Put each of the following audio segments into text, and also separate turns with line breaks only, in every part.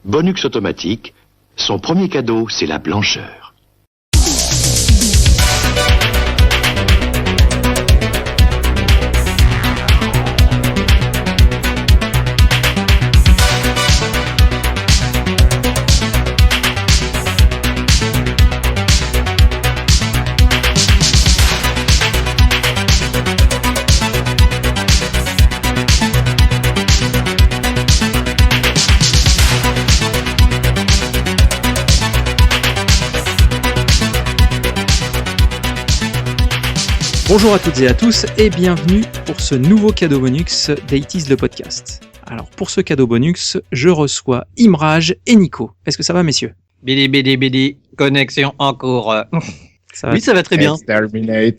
Bonux Automatique, son premier cadeau, c'est la blancheur.
Bonjour à toutes et à tous et bienvenue pour ce nouveau cadeau bonus d'Itis le podcast. Alors pour ce cadeau bonus, je reçois Imraj et Nico. Est-ce que ça va messieurs ?
Bidi, connexion en cours.
Ça va
oui, ça va très bien.
Exterminate.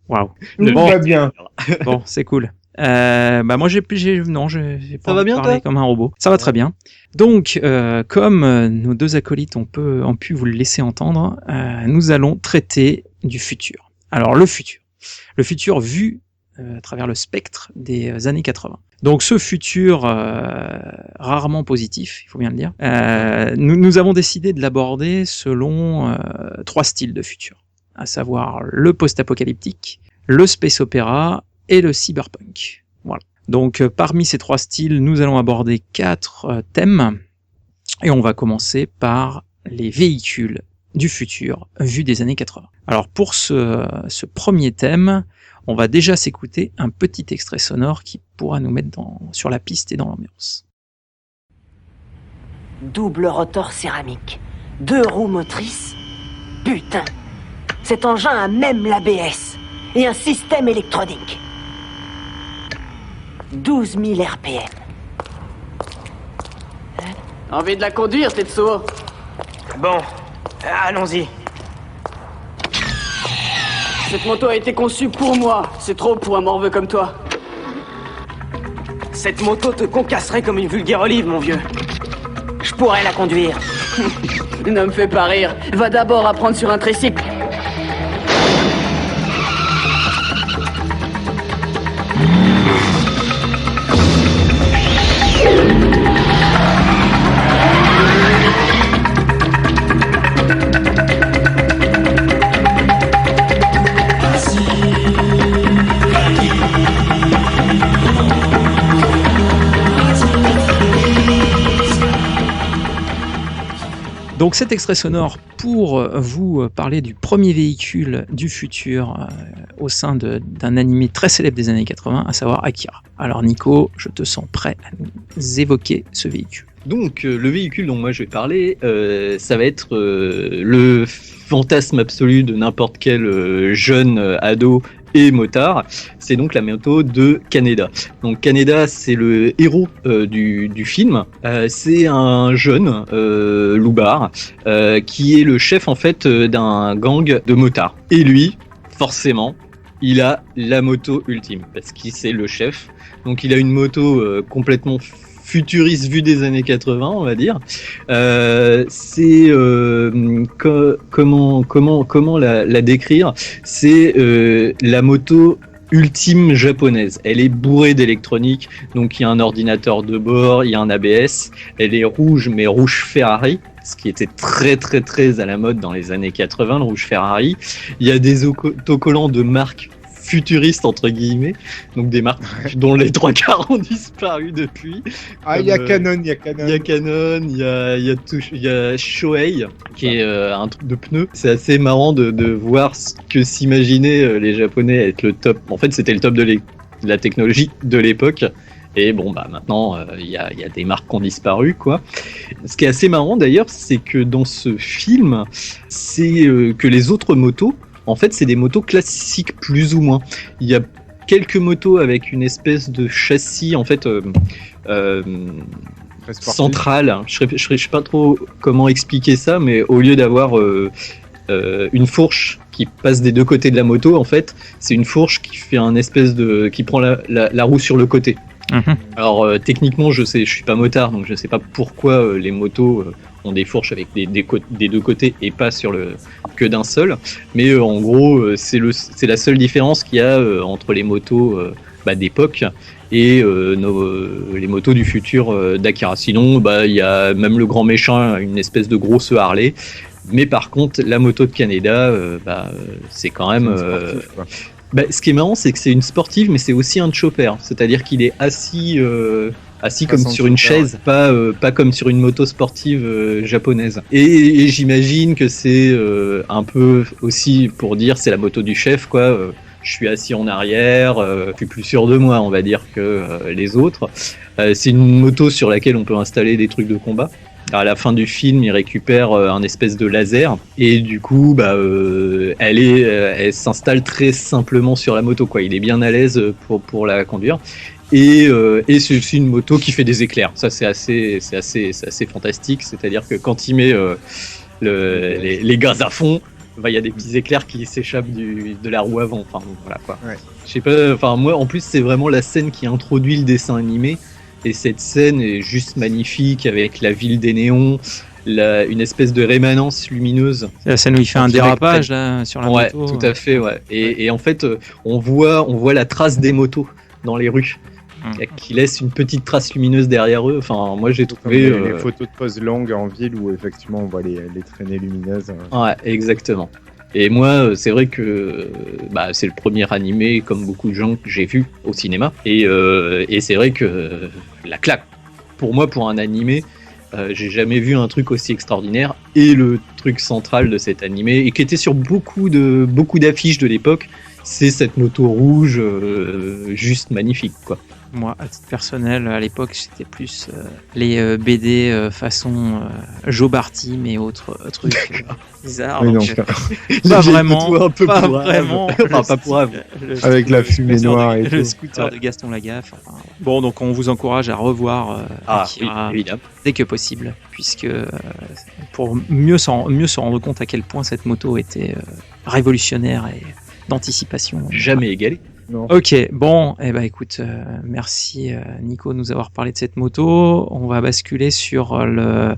Waouh.
Tout va bien.
Bon, c'est cool. Moi j'ai pas
va bien,
parlé
toi
comme un robot. Ça va très bien. Donc comme nos deux acolytes ont pu vous le laisser entendre, nous allons traiter du futur. Alors le futur vu à travers le spectre des années 80. Donc ce futur rarement positif, il faut bien le dire, nous avons décidé de l'aborder selon 3 styles de futur, à savoir le post-apocalyptique, le space opéra et le cyberpunk. Voilà. Donc parmi ces 3 styles, nous allons aborder 4 thèmes et on va commencer par les véhicules du futur vu des années 80. Alors pour ce premier thème, on va déjà s'écouter un petit extrait sonore qui pourra nous mettre sur la piste et dans l'ambiance.
Double rotor céramique, 2 roues motrices. Putain, cet engin a même l'ABS et un système électronique. 12 000 RPM.
Envie de la conduire, Tetsuo?
Bon, allons-y.
Cette moto a été conçue pour moi. C'est trop pour un morveux comme toi.
Cette moto te concasserait comme une vulgaire olive, mon vieux. Je pourrais la conduire.
Ne me fais pas rire. Va d'abord apprendre sur un tricycle.
Donc cet extrait sonore pour vous parler du premier véhicule du futur au sein d'un animé très célèbre des années 80, à savoir Akira. Alors Nico, je te sens prêt à nous évoquer ce véhicule.
Donc le véhicule dont moi je vais parler, ça va être le fantasme absolu de n'importe quel jeune ado et motard, c'est donc la moto de Kaneda. Donc Kaneda, c'est le héros du film. C'est un jeune loupard qui est le chef en fait d'un gang de motards. Et lui, forcément, il a la moto ultime parce qu'il c'est le chef. Donc il a une moto complètement futuriste vue des années 80, on va dire. C'est comment la décrire ? C'est la moto ultime japonaise. Elle est bourrée d'électronique, donc il y a un ordinateur de bord, il y a un ABS. Elle est rouge, mais rouge Ferrari, ce qui était très très très à la mode dans les années 80, le rouge Ferrari. Il y a des autocollants de marque futuristes entre guillemets, donc des marques dont les 3/4 ont disparu depuis.
Ah, il y a Canon,
il y a Canon, il y a Shoei qui est un truc de pneus. C'est assez marrant de voir ce que s'imaginaient les Japonais être le top. En fait, c'était le top de la technologie de l'époque. Et bon, maintenant, il y a des marques qui ont disparu, quoi. Ce qui est assez marrant d'ailleurs, c'est que dans ce film, c'est que les autres motos, en fait, c'est des motos classiques plus ou moins. Il y a quelques motos avec une espèce de châssis en fait central. Je sais pas trop comment expliquer ça, mais au lieu d'avoir une fourche qui passe des deux côtés de la moto, en fait, c'est une fourche qui fait un espèce qui prend la roue sur le côté. Mmh. Alors techniquement, je suis pas motard, donc je sais pas pourquoi les motos ont des fourches avec des deux côtés et pas que d'un seul. Mais en gros, c'est la seule différence qu'il y a entre les motos d'époque et les motos du futur d'Akira. Sinon, il y a même le grand méchant, une espèce de grosse Harley. Mais par contre, la moto de Kaneda, c'est quand même. Ce qui est marrant, c'est que c'est une sportive, mais c'est aussi un chopper. C'est-à-dire qu'il est assis comme sur une chaise, pas comme sur une moto sportive japonaise. Et j'imagine que c'est un peu aussi pour dire c'est la moto du chef, quoi. Je suis assis en arrière, je suis plus sûr de moi, on va dire, que les autres. C'est une moto sur laquelle on peut installer des trucs de combat. À la fin du film, il récupère un espèce de laser et du coup, elle s'installe très simplement sur la moto, quoi. Il est bien à l'aise pour la conduire. Et c'est aussi une moto qui fait des éclairs. Ça, c'est assez fantastique. C'est-à-dire que quand il met les gaz à fond, il y a des petits éclairs qui s'échappent de la roue avant. Enfin, voilà, quoi. Ouais. Je sais pas. Enfin, moi, en plus, c'est vraiment la scène qui introduit le dessin animé. Et cette scène est juste magnifique avec la ville des néons, une espèce de rémanence lumineuse.
C'est la scène où il fait un dérapage là, sur la moto.
Ouais, tout à fait. Ouais. Et en fait, on voit la trace des motos dans les rues, qui laisse une petite trace lumineuse derrière eux. Enfin, moi j'ai trouvé
les photos de pose longues en ville où effectivement on voit les traînées lumineuses.
Ouais, exactement. Et moi, c'est vrai que c'est le premier animé, comme beaucoup de gens, que j'ai vu au cinéma. Et c'est vrai que la claque, pour moi, pour un animé, j'ai jamais vu un truc aussi extraordinaire. Et le truc central de cet animé, et qui était sur beaucoup d'affiches de l'époque, c'est cette moto rouge juste magnifique, quoi.
Moi, à titre personnel, à l'époque, c'était plus les BD façon Joe Barty, mais autres trucs bizarres.
Oui,
donc, pas vraiment. Pas vraiment.
Enfin, pas pour Ave.
Avec la fumée noire et tout.
Le scooter de Gaston Lagaffe. Enfin, bon, donc on vous encourage à revoir Akira dès que possible, puisque pour mieux se rendre compte à quel point cette moto était révolutionnaire et d'anticipation.
Jamais égalée.
Non.
Ok, bon, écoute, merci Nico de nous avoir parlé de cette moto. On va basculer sur le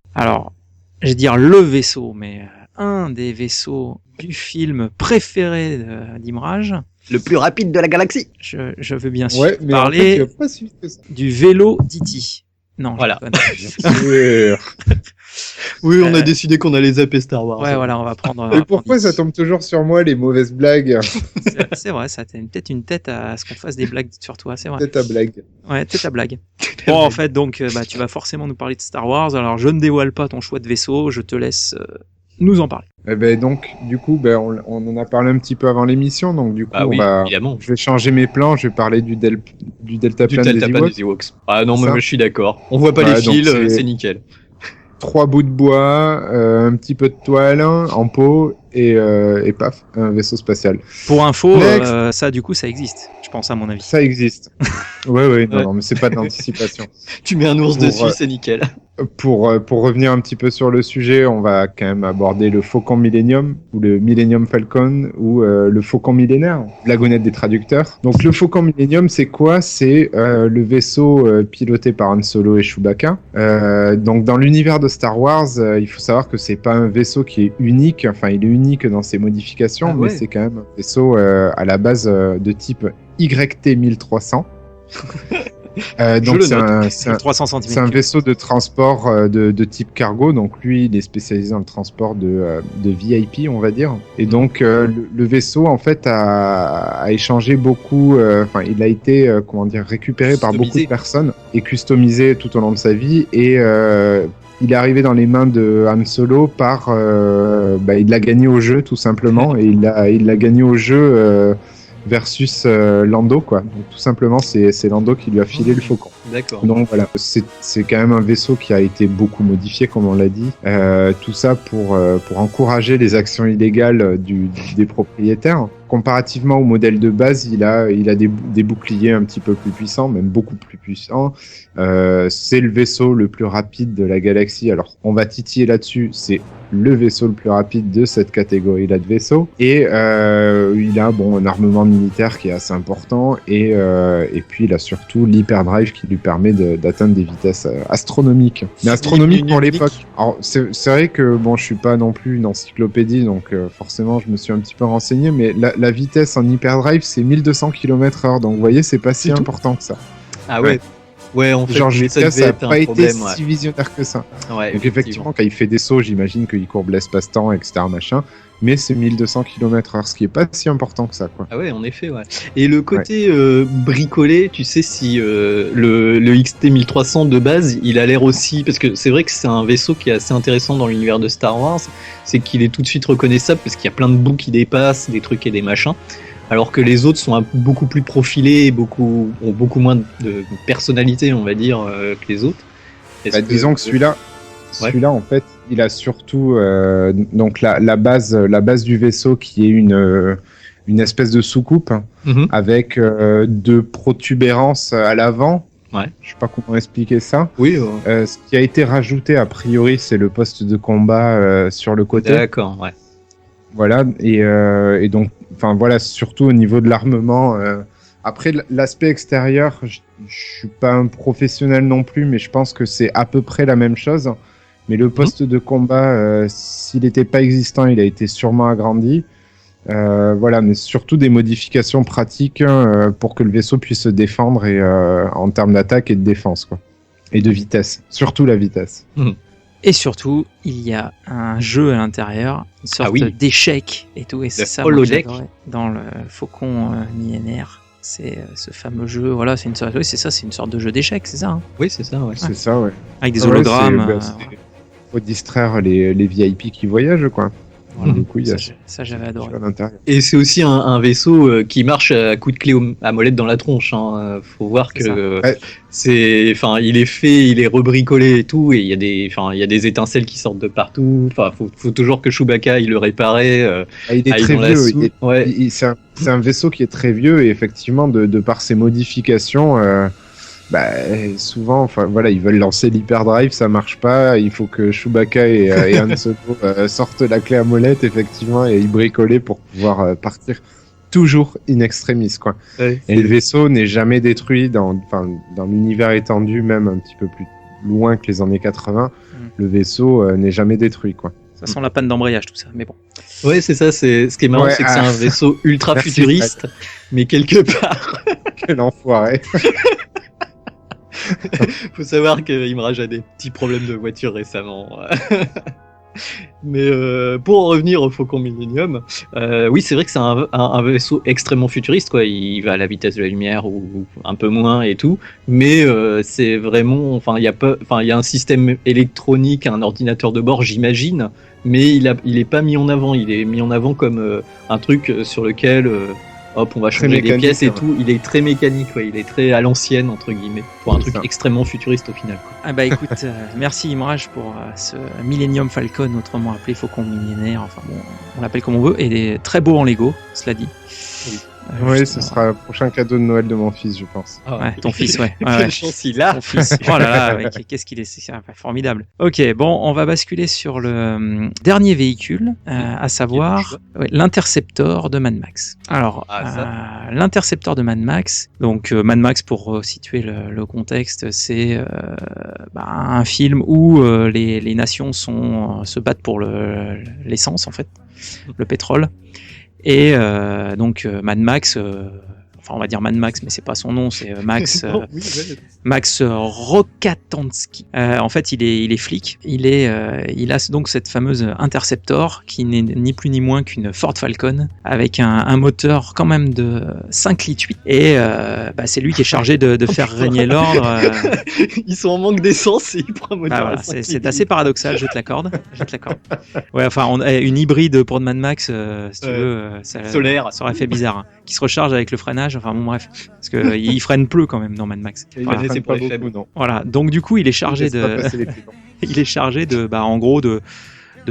vaisseau, mais un des vaisseaux du film préféré d'Imraj.
Le plus rapide de la galaxie.
Je veux bien sûr
mais
parler
en fait, pas suivi que ça.
du vélo d'E.T. Non,
voilà.
Oui,
on a décidé qu'on allait zapper Star Wars.
Ouais, voilà, on va prendre.
Et pourquoi ça tombe toujours sur moi, les mauvaises blagues?
C'est vrai, ça t'as peut-être une tête à ce qu'on fasse des blagues sur toi, c'est vrai.
Tête à blague.
Ouais, tête à blague. Bon, en fait, donc, tu vas forcément nous parler de Star Wars. Alors, je ne dévoile pas ton choix de vaisseau, je te laisse nous en parler.
Donc, du coup, on en a parlé un petit peu avant l'émission, donc du coup,
évidemment.
Je vais changer mes plans, je vais parler du deltaplane des
Ewoks. Ah non, mais je suis d'accord. On voit pas les fils, c'est nickel.
3 bouts de bois, un petit peu de toile en peau et paf, un vaisseau spatial.
Pour info, ça du coup ça existe, je pense à mon avis.
Ça existe. Ouais, non, mais c'est pas de l'anticipation.
Tu mets un ours dessus, c'est nickel.
Pour revenir un petit peu sur le sujet, on va quand même aborder le Faucon Millennium, ou le Millennium Falcon, ou le Faucon Millénaire, blagonnette des traducteurs. Donc le Faucon Millennium, c'est quoi? C'est le vaisseau piloté par Han Solo et Chewbacca. Donc dans l'univers de Star Wars, il faut savoir que c'est pas un vaisseau qui est unique, enfin il est unique dans ses modifications, mais c'est quand même un vaisseau à la base de type YT-1300. Donc c'est un vaisseau de transport de type cargo, donc lui il est spécialisé dans le transport de VIP, on va dire, et donc le vaisseau en fait a échangé beaucoup, il a été récupéré par beaucoup de personnes et customisé tout au long de sa vie, et il est arrivé dans les mains de Han Solo il l'a gagné au jeu tout simplement, et il l'a gagné au jeu versus Lando, quoi. Donc, tout simplement, c'est Lando qui lui a filé le Faucon.
D'accord.
Donc voilà, c'est quand même un vaisseau qui a été beaucoup modifié, comme on l'a dit. Tout ça pour encourager les actions illégales des propriétaires. Comparativement au modèle de base, il a des boucliers un petit peu plus puissants, même beaucoup plus puissants. C'est le vaisseau le plus rapide de la galaxie. Alors, on va titiller là-dessus. C'est le vaisseau le plus rapide de cette catégorie-là de vaisseaux. Et il a un armement militaire qui est assez important. Et puis, il a surtout l'hyperdrive qui lui permet d'atteindre des vitesses astronomiques. Mais astronomiques pour l'époque. Alors, c'est vrai que je suis pas non plus une encyclopédie, donc forcément, je me suis un petit peu renseigné. Mais la vitesse en hyperdrive, c'est 1200 km/h. Donc, vous voyez, c'est pas si
C'est tout.
important que ça.
Ah ouais. Ouais, en fait,
George Lucas
devait
n'a
être un
pas été
problème,
si visionnaire que ça.
Ouais,
Donc, effectivement, quand il fait des sauts, j'imagine qu'il courbe l'espace-temps, etc., machin. Mais c'est 1200 km/h, ce qui est pas si important que ça, quoi.
Ah ouais, en effet, ouais. Et le côté bricolé, tu sais, si le XT-1300 de base, il a l'air aussi... Parce que c'est vrai que c'est un vaisseau qui est assez intéressant dans l'univers de Star Wars, c'est qu'il est tout de suite reconnaissable, parce qu'il y a plein de bouts qui dépassent, des trucs et des machins, alors que les autres sont beaucoup plus profilés, et ont beaucoup moins de personnalité, on va dire, que les autres.
Disons que celui-là, en fait, il a surtout donc la base du vaisseau qui est une espèce de soucoupe
Mhm.
avec deux protubérances à l'avant.
Ouais.
Je sais pas comment expliquer ça.
Oui,
Ce qui a été rajouté a priori, c'est le poste de combat sur le côté.
d'accord, ouais.
Voilà, et donc, enfin voilà, surtout au niveau de l'armement. Après, l'aspect extérieur, je suis pas un professionnel non plus, mais je pense que c'est à peu près la même chose. Mais le poste de combat, s'il n'était pas existant, il a été sûrement agrandi. Voilà, mais surtout des modifications pratiques pour que le vaisseau puisse se défendre et en termes d'attaque et de défense, quoi. Et de vitesse, surtout la vitesse.
Et surtout, il y a un jeu à l'intérieur, une sorte d'échec et tout, et c'est ça moi, que
holodeck.
j'adorais dans le Faucon millénaire. C'est ce fameux jeu, voilà, c'est une sorte de jeu d'échecs, c'est ça, hein,
Oui, c'est ça, ouais.
C'est ça, ouais.
avec des
Ouais,
hologrammes.
faut distraire les VIP qui voyagent, quoi.
Voilà.
Du coup, il y a
Ça, j'avais adoré.
à l'intérieur.
Et c'est aussi un vaisseau qui marche à coup de clé à molette dans la tronche. Faut voir
C'est ça.
que
Ouais.
il est fait, il est rebricolé et tout, et il y a des étincelles qui sortent de partout. Enfin, faut toujours que Chewbacca il le réparait.
Il est
aille
très
dans la
vieux.
soupe. Ouais.
C'est un vaisseau qui est très vieux et effectivement, de par ses modifications, souvent, enfin voilà, ils veulent lancer l'hyperdrive, ça marche pas. Il faut que Chewbacca et Han Solo sortent la clé à molette, effectivement, et y bricoler pour pouvoir partir toujours in extremis, quoi.
Ouais.
Et le vaisseau n'est jamais détruit dans l'univers étendu, même un petit peu plus loin que les années 80. Le vaisseau n'est jamais détruit, quoi.
Ça sent la panne d'embrayage, tout ça, mais bon.
Ouais, c'est ça. Ce qui est marrant,
Ouais,
c'est que c'est un vaisseau ultra
Merci,
futuriste, mais quelque part,
Quel enfoiré.
faut savoir qu'il me rage à des petits problèmes de voiture récemment. Mais pour en revenir au Faucon Millennium, oui, c'est vrai que c'est un vaisseau extrêmement futuriste, quoi. Il va à la vitesse de la lumière ou un peu moins et tout, mais c'est vraiment, il y a un système électronique, un ordinateur de bord, j'imagine, mais il est pas mis en avant. Il est mis en avant comme un truc sur lequel hop, on va
Très
changer des
mécanique,
pièces et
hein.
tout. Il est très mécanique, ouais. Il est très à l'ancienne, entre guillemets, pour un
C'est
truc
ça.
extrêmement futuriste au final, quoi.
Ah bah écoute, merci Imraj pour ce Millennium Falcon, autrement appelé Faucon millénaire, enfin bon, on l'appelle comme on veut, et il est très beau en Lego, cela dit.
Oui.
Oui,
Justement.
ce sera le prochain cadeau de Noël de mon fils, je pense.
Ouais, ton fils, ouais. Ouais,
Quelle
ouais.
chance il a.
Ton fils. Oh là là, ouais, qu'est-ce qu'il est, c'est formidable. Ok, bon, on va basculer sur le dernier véhicule, à savoir l'Interceptor de Mad Max. Alors, l'Interceptor de Mad Max, donc Mad Max, pour situer le contexte, c'est un film où les nations se battent pour l'essence, en fait, le pétrole. Et donc Mad Max, enfin on va dire Mad Max, mais c'est pas son nom, c'est Max Max Rokatansky. En fait, il est flic. Il a donc cette fameuse Interceptor qui n'est ni plus ni moins qu'une Ford Falcon avec un moteur quand même de 5 litres 8. Et c'est lui qui est chargé de faire régner l'ordre.
Ils sont en manque d'essence et ils prennent un moteur.
Voilà, c'est assez paradoxal, je te l'accorde. Ouais, enfin, une hybride pour Mad Max, si tu veux,
solaire.
ça aurait fait bizarre. Hein. Qui se recharge avec le freinage, enfin bon, bref. Parce qu'il freine peu quand même dans Mad Max.
Voilà.
Freine
c'est pour
pas
les
beaucoup,
faibles.
non.
Voilà, donc du coup, il est chargé
Il laisse pas passer les piétons.
il est chargé en gros, de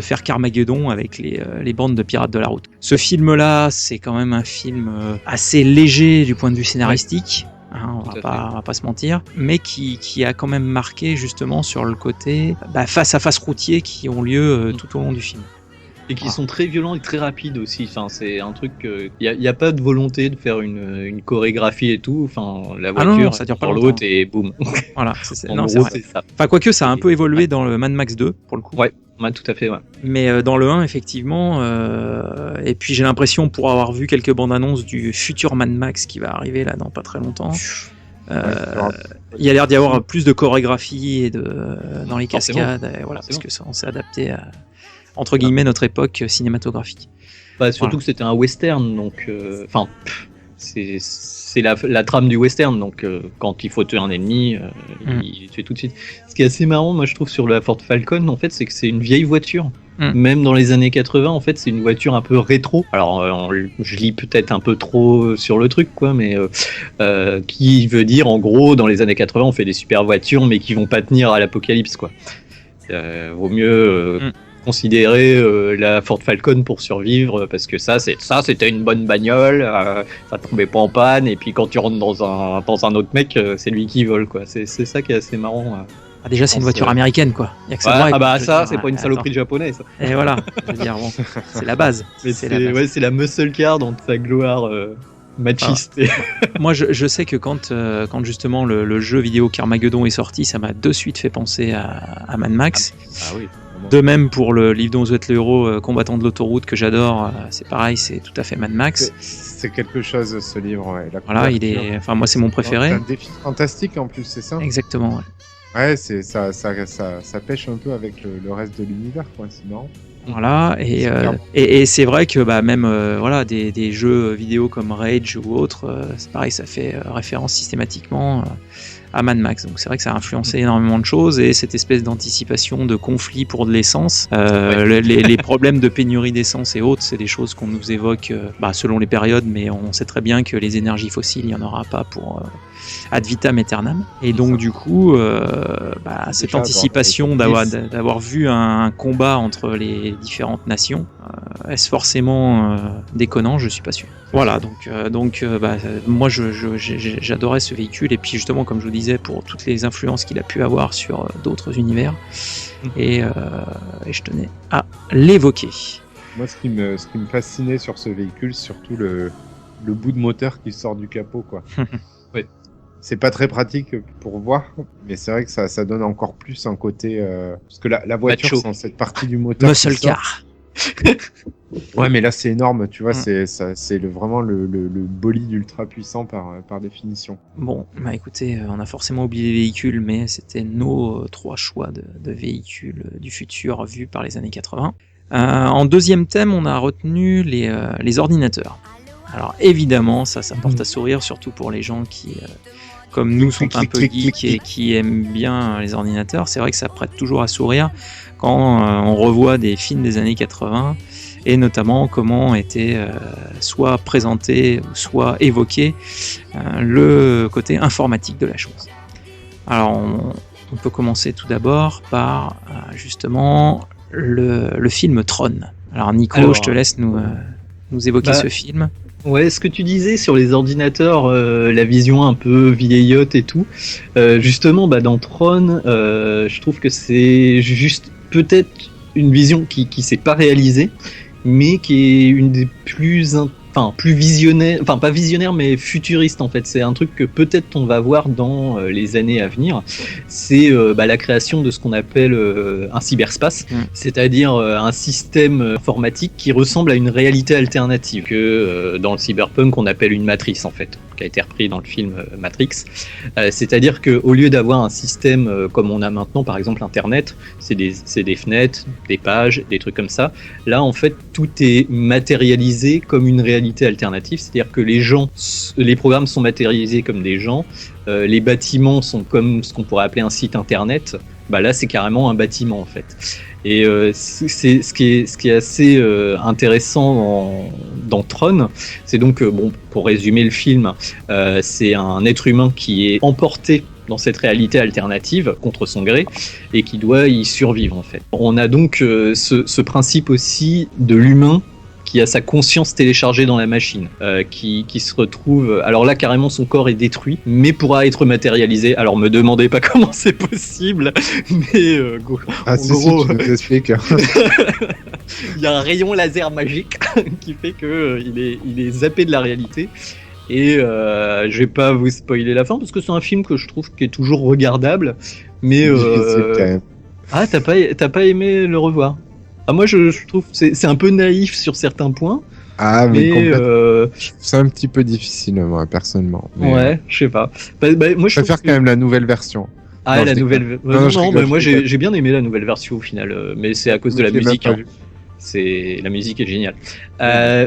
faire Carmageddon avec les bandes de pirates de la route. Ce film-là, c'est quand même un film assez léger du point de vue scénaristique. Hein, on va pas se mentir, mais qui a quand même marqué justement sur le côté face à face routier qui ont lieu tout au long du film.
Et qui sont très violents et très rapides aussi. Enfin, c'est un truc. Il y a pas de volonté de faire une chorégraphie et tout. Enfin, la voiture
non, ça dure pas
sur
longtemps.
l'autre et boum.
Voilà,
En
non, c'est
gros,
vrai.
c'est ça.
Enfin, quoique ça a un peu évolué dans le Mad Max 2 pour le coup.
Ouais. Ouais, tout à fait, ouais.
Mais dans le 1, effectivement, et puis j'ai l'impression, pour avoir vu quelques bandes annonces du futur Mad Max qui va arriver là dans pas très longtemps, il y a l'air d'y avoir plus de chorégraphie et dans les cascades, et voilà, parce que ça, on s'est adapté à, entre guillemets, notre époque cinématographique.
Bah, surtout que c'était un western, donc c'est la trame du western, donc quand il faut tuer un ennemi, il tue tout de suite. Ce qui est assez marrant, moi je trouve, sur la Ford Falcon, en fait, c'est que c'est une vieille voiture. Même dans les années 80, en fait, c'est une voiture un peu rétro. Alors, je lis peut-être un peu trop sur le truc, quoi, mais qui veut dire, en gros, dans les années 80, on fait des super voitures, mais qui vont pas tenir à l'apocalypse, quoi. Vaut mieux considérer la Ford Falcon pour survivre, parce que ça c'était une bonne bagnole, ça tombait pas en panne, et puis quand tu rentres dans un autre mec, c'est lui qui vole, quoi. C'est ça qui est assez marrant.
Ah, déjà, c'est une voiture américaine, quoi. Y a que ça
C'est pas une saloperie japonaise.
Et voilà, je veux dire, bon, c'est la base.
Mais c'est la muscle car dans sa gloire machiste.
Moi, je sais que quand justement le jeu vidéo Carmageddon est sorti, ça m'a de suite fait penser à Mad Max.
Ah oui.
De même pour le livre dont vous êtes le héros, combattant de l'autoroute, que j'adore, c'est pareil, c'est tout à fait Mad Max.
C'est quelque chose, ce livre, ouais.
Voilà, moi c'est mon préféré.
C'est un défi fantastique en plus, c'est ça ?
Exactement, ouais.
Ouais, ça pêche un peu avec le reste de l'univers, quoi, c'est marrant.
Voilà, et c'est vrai que même voilà, des jeux vidéo comme Rage ou autres, c'est pareil, ça fait référence systématiquement à Mad Max. Donc c'est vrai que ça a influencé énormément de choses, et cette espèce d'anticipation de conflit pour de l'essence, les problèmes de pénurie d'essence et autres, c'est des choses qu'on nous évoque selon les périodes, mais on sait très bien que les énergies fossiles, il n'y en aura pas pour ad vitam aeternam. Et donc du coup, cette anticipation d'avoir vu un combat entre les différentes nations, est-ce forcément déconnant? Je suis pas sûr. Voilà, donc moi j'adorais ce véhicule, et puis justement, comme je vous disais, pour toutes les influences qu'il a pu avoir sur d'autres univers, et je tenais à l'évoquer.
Moi, ce qui me fascinait sur ce véhicule, surtout le bout de moteur qui sort du capot, quoi.
Ouais.
C'est pas très pratique pour voir, mais c'est vrai que ça donne encore plus un côté... parce que la voiture, sans cette partie du moteur...
Muscle car.
Ouais, mais là c'est énorme, tu vois, c'est vraiment le bolide ultra puissant par définition.
Bon, écoutez, on a forcément oublié les véhicules, mais c'était nos 3 choix de véhicules du futur vus par les années 80. En deuxième thème, on a retenu les ordinateurs. Alors évidemment, ça porte à sourire, surtout pour les gens qui, comme nous, sont un peu geeks et qui aiment bien les ordinateurs. C'est vrai que ça prête toujours à sourire quand on revoit des films des années 80, et notamment comment était soit présenté, soit évoqué le côté informatique de la chose. Alors on peut commencer tout d'abord par justement le film Tron. Alors Nico, je te laisse nous évoquer ce film.
Ouais, ce que tu disais sur les ordinateurs, la vision un peu vieillotte et tout, justement, dans Tron, je trouve que c'est juste peut-être une vision qui s'est pas réalisée, mais qui est une des plus visionnaire, pas visionnaire, mais futuriste en fait. C'est un truc que peut-être on va voir dans les années à venir. C'est la création de ce qu'on appelle un cyberspace, c'est-à-dire un système informatique qui ressemble à une réalité alternative que dans le cyberpunk on appelle une matrice en fait, qui a été repris dans le film Matrix. C'est-à-dire que au lieu d'avoir un système comme on a maintenant, par exemple Internet, c'est des fenêtres, des pages, des trucs comme ça. Là en fait tout est matérialisé comme une réalité alternative, c'est-à-dire que les programmes sont matérialisés comme des gens, les bâtiments sont comme ce qu'on pourrait appeler un site internet. Là c'est carrément un bâtiment en fait. Et c'est ce qui est assez intéressant dans Tron, c'est donc pour résumer le film, c'est un être humain qui est emporté dans cette réalité alternative contre son gré et qui doit y survivre en fait. On a donc ce principe aussi de l'humain qui a sa conscience téléchargée dans la machine, qui se retrouve... Alors là, carrément, son corps est détruit, mais pourra être matérialisé. Alors, me demandez pas comment c'est possible, mais en gros...
tu nous expliques.
Il y a un rayon laser magique qui fait qu'il est zappé de la réalité. Et je vais pas vous spoiler la fin, parce que c'est un film que je trouve qui est toujours regardable, mais... Ah, t'as pas aimé le revoir? Ah, moi, je trouve c'est un peu naïf sur certains points.
Ah, mais
Mais
complètement. C'est un petit peu difficile, moi, personnellement. Mais,
ouais, je sais pas. Moi,
je préfère quand même la nouvelle version.
Ah,
Non,
la
je
nouvelle.
déconne.
Non,
je
non,
rigole,
mais moi
je rigole.
j'ai bien aimé la nouvelle version au final, mais c'est à cause de la
Je l'ai même
musique.
pas
Hein.
vu.
La musique est géniale.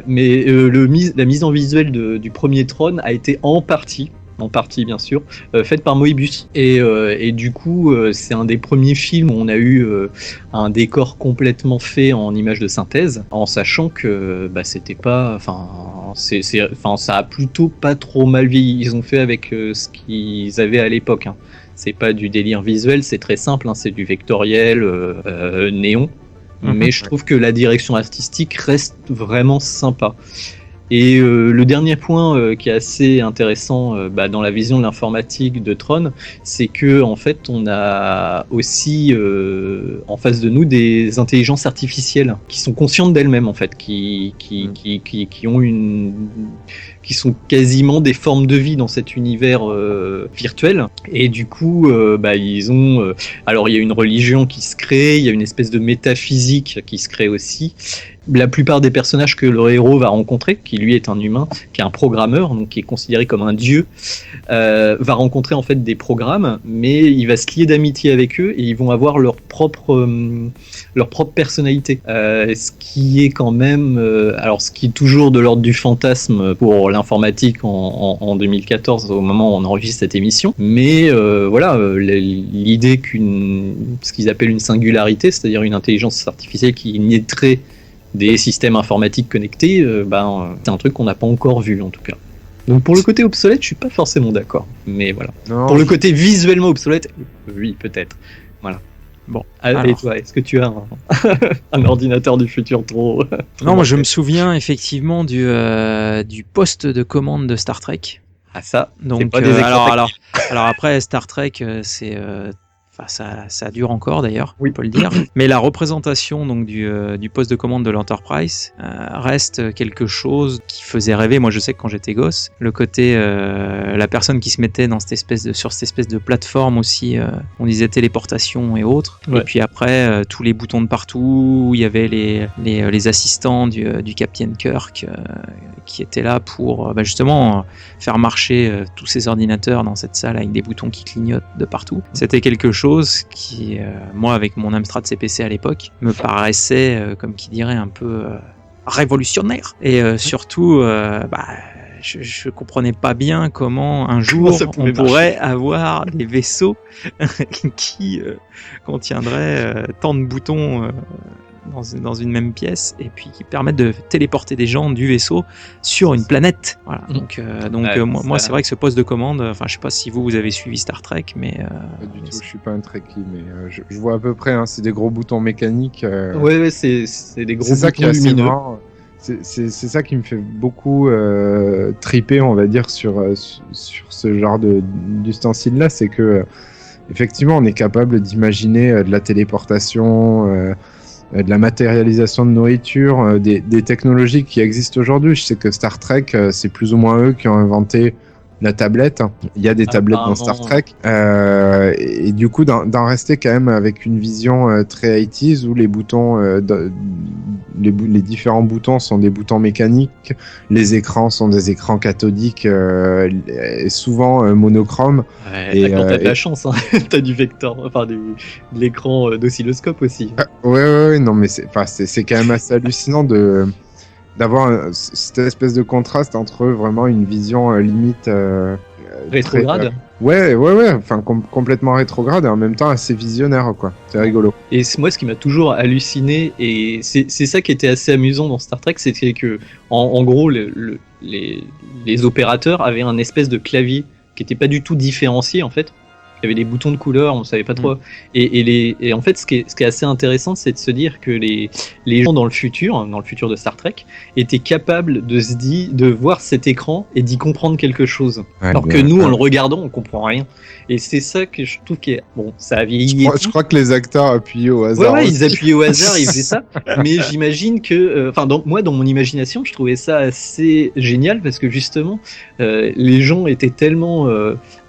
Mais la mise en visuel du premier Tron a été en partie bien sûr, faite par Moebius. Et du coup, c'est un des premiers films où on a eu un décor complètement fait en images de synthèse, en sachant que c'était pas, ça a plutôt pas trop mal vieilli. Ils ont fait avec ce qu'ils avaient à l'époque. Hein. C'est pas du délire visuel, c'est très simple, hein, c'est du vectoriel, néon. Mais je trouve que la direction artistique reste vraiment sympa. Et le dernier point qui est assez intéressant dans la vision de l'informatique de Tron, c'est que en fait on a aussi en face de nous des intelligences artificielles qui sont conscientes d'elles-mêmes en fait, qui sont quasiment des formes de vie dans cet univers virtuel. Et du coup, ils ont. Alors, il y a une religion qui se crée, il y a une espèce de métaphysique qui se crée aussi. La plupart des personnages que le héros va rencontrer, qui lui est un humain, qui est un programmeur, donc qui est considéré comme un dieu, va rencontrer en fait des programmes, mais il va se lier d'amitié avec eux et ils vont avoir leur propre personnalité. Ce qui est quand même, ce qui est toujours de l'ordre du fantasme pour l'informatique en 2014 au moment où on enregistre cette émission. Mais l'idée ce qu'ils appellent une singularité, c'est-à-dire une intelligence artificielle qui naîtrait des systèmes informatiques connectés, c'est un truc qu'on n'a pas encore vu en tout cas. Donc pour le côté obsolète, je suis pas forcément d'accord. Mais voilà.
Non,
Pour le côté visuellement obsolète, oui, peut-être. Voilà.
Bon.
Et
Alors.
toi, est-ce que tu as un ordinateur du futur trop
Non, moi je me souviens effectivement du poste de commande de Star Trek.
Ah ça,
Donc,
c'est pas des écrans tactiles.
alors après Star Trek, c'est ça dure encore d'ailleurs,
Oui.
on peut le dire. Mais la représentation donc du poste de commande de l'Enterprise reste quelque chose qui faisait rêver. Moi, je sais que quand j'étais gosse, le côté la personne qui se mettait sur cette espèce de plateforme aussi, on disait téléportation et autres.
Ouais.
Et puis après, tous les boutons de partout, où il y avait les assistants du Captain Kirk qui étaient là pour justement faire marcher tous ces ordinateurs dans cette salle avec des boutons qui clignotent de partout. C'était quelque chose qui, moi, avec mon Amstrad CPC à l'époque, me paraissait, comme qui dirait, un peu révolutionnaire. Et surtout, je comprenais pas bien comment un jour
ça pouvait
on pourrait avoir des vaisseaux qui contiendraient tant de boutons dans une même pièce et puis qui permettent de téléporter des gens du vaisseau sur une planète. Voilà. Donc moi c'est vrai que ce poste de commande, je sais pas si vous avez suivi Star Trek, mais
pas du tout, je suis pas un Trekkie, mais je vois à peu près, hein, c'est des gros boutons mécaniques.
Ouais, c'est des gros
c'est ça qui est
boutons
assez
lumineux.
marrant. C'est ça qui me fait beaucoup triper, on va dire, sur ce genre d'ustensile-là, c'est que effectivement, on est capable d'imaginer de la téléportation, de la matérialisation de nourriture, des technologies qui existent aujourd'hui. Je sais que Star Trek, c'est plus ou moins eux qui ont inventé la tablette. Il y a des tablettes dans Star Trek. Et du coup, d'en rester quand même avec une vision très 80s où les boutons, les différents boutons sont des boutons mécaniques. Les écrans sont des écrans cathodiques, souvent monochromes.
Ouais, quand t'as de la chance, hein. T'as du vecteur, de l'écran d'oscilloscope aussi.
Ouais, non, mais c'est quand même assez hallucinant d'avoir cette espèce de contraste entre vraiment une vision limite
Rétrograde.
Ouais, complètement rétrograde et en même temps assez visionnaire, quoi. C'est rigolo.
Et moi, ce qui m'a toujours halluciné, et c'est ça qui était assez amusant dans Star Trek, c'était que, en gros, les opérateurs avaient un espèce de clavier qui était pas du tout différencié, en fait. Il y avait des boutons de couleur, on savait pas trop. Et en fait, ce qui est assez intéressant, c'est de se dire que les gens dans le futur de Star Trek, étaient capables de voir cet écran et d'y comprendre quelque chose.
Ouais,
alors que nous, en le regardant, on comprend rien. Et c'est ça que je trouve ça a vieilli.
Je crois que les acteurs appuyaient au hasard.
Ouais, ils appuyaient au hasard, ils faisaient ça. Mais j'imagine que, dans mon imagination, je trouvais ça assez génial parce que justement, les gens étaient tellement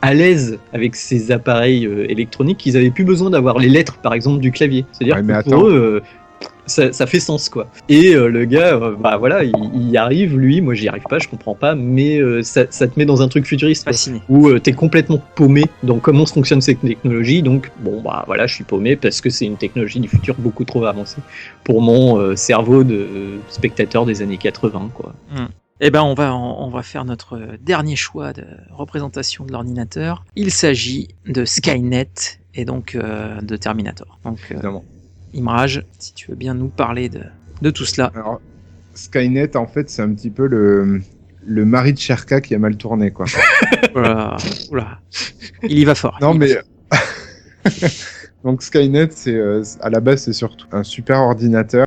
à l'aise avec ces appareils appareils électroniques, ils avaient plus besoin d'avoir les lettres, par exemple, du clavier. C'est-à-dire que pour eux, ça fait sens, quoi. Et le gars, voilà, il y arrive, lui, moi j'y arrive pas, je comprends pas, mais ça te met dans un truc futuriste,
Fasciné.
où t'es complètement paumé dans comment fonctionne cette technologie, donc voilà, je suis paumé parce que c'est une technologie du futur beaucoup trop avancée pour mon cerveau de spectateur des années 80, quoi.
Eh ben, on va faire notre dernier choix de représentation de l'ordinateur. Il s'agit de Skynet et donc de Terminator. Donc,
Évidemment.
Imraj, si tu veux bien nous parler de tout cela.
Alors, Skynet, en fait, c'est un petit peu le mari de Sherka qui a mal tourné, quoi.
Oula. Il y va fort.
Non, mais... Donc Skynet, à la base, c'est surtout un super ordinateur,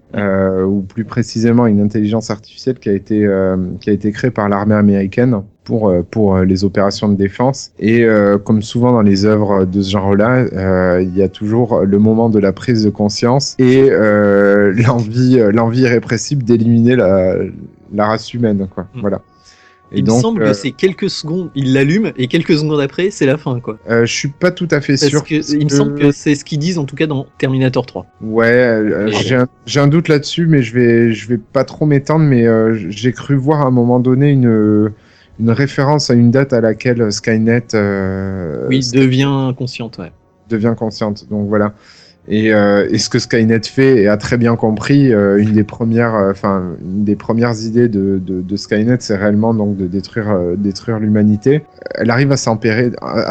ou plus précisément une intelligence artificielle qui a été créée par l'armée américaine pour les opérations de défense. Et comme souvent dans les œuvres de ce genre-là, il y a toujours le moment de la prise de conscience et l'envie irrépressible d'éliminer la race humaine, quoi. Voilà. Et
il me semble que c'est quelques secondes, il l'allume et quelques secondes après, c'est la fin, quoi.
Je suis pas tout à fait sûr.
Il me semble que c'est ce qu'ils disent en tout cas dans Terminator 3.
Ouais, j'ai un doute là-dessus, mais je vais pas trop m'étendre, mais j'ai cru voir à un moment donné une référence à une date à laquelle Skynet
devient consciente, ouais.
Devient consciente, donc voilà. Et ce que Skynet fait et a très bien compris, une des premières idées de Skynet, c'est réellement donc de détruire l'humanité. Elle arrive à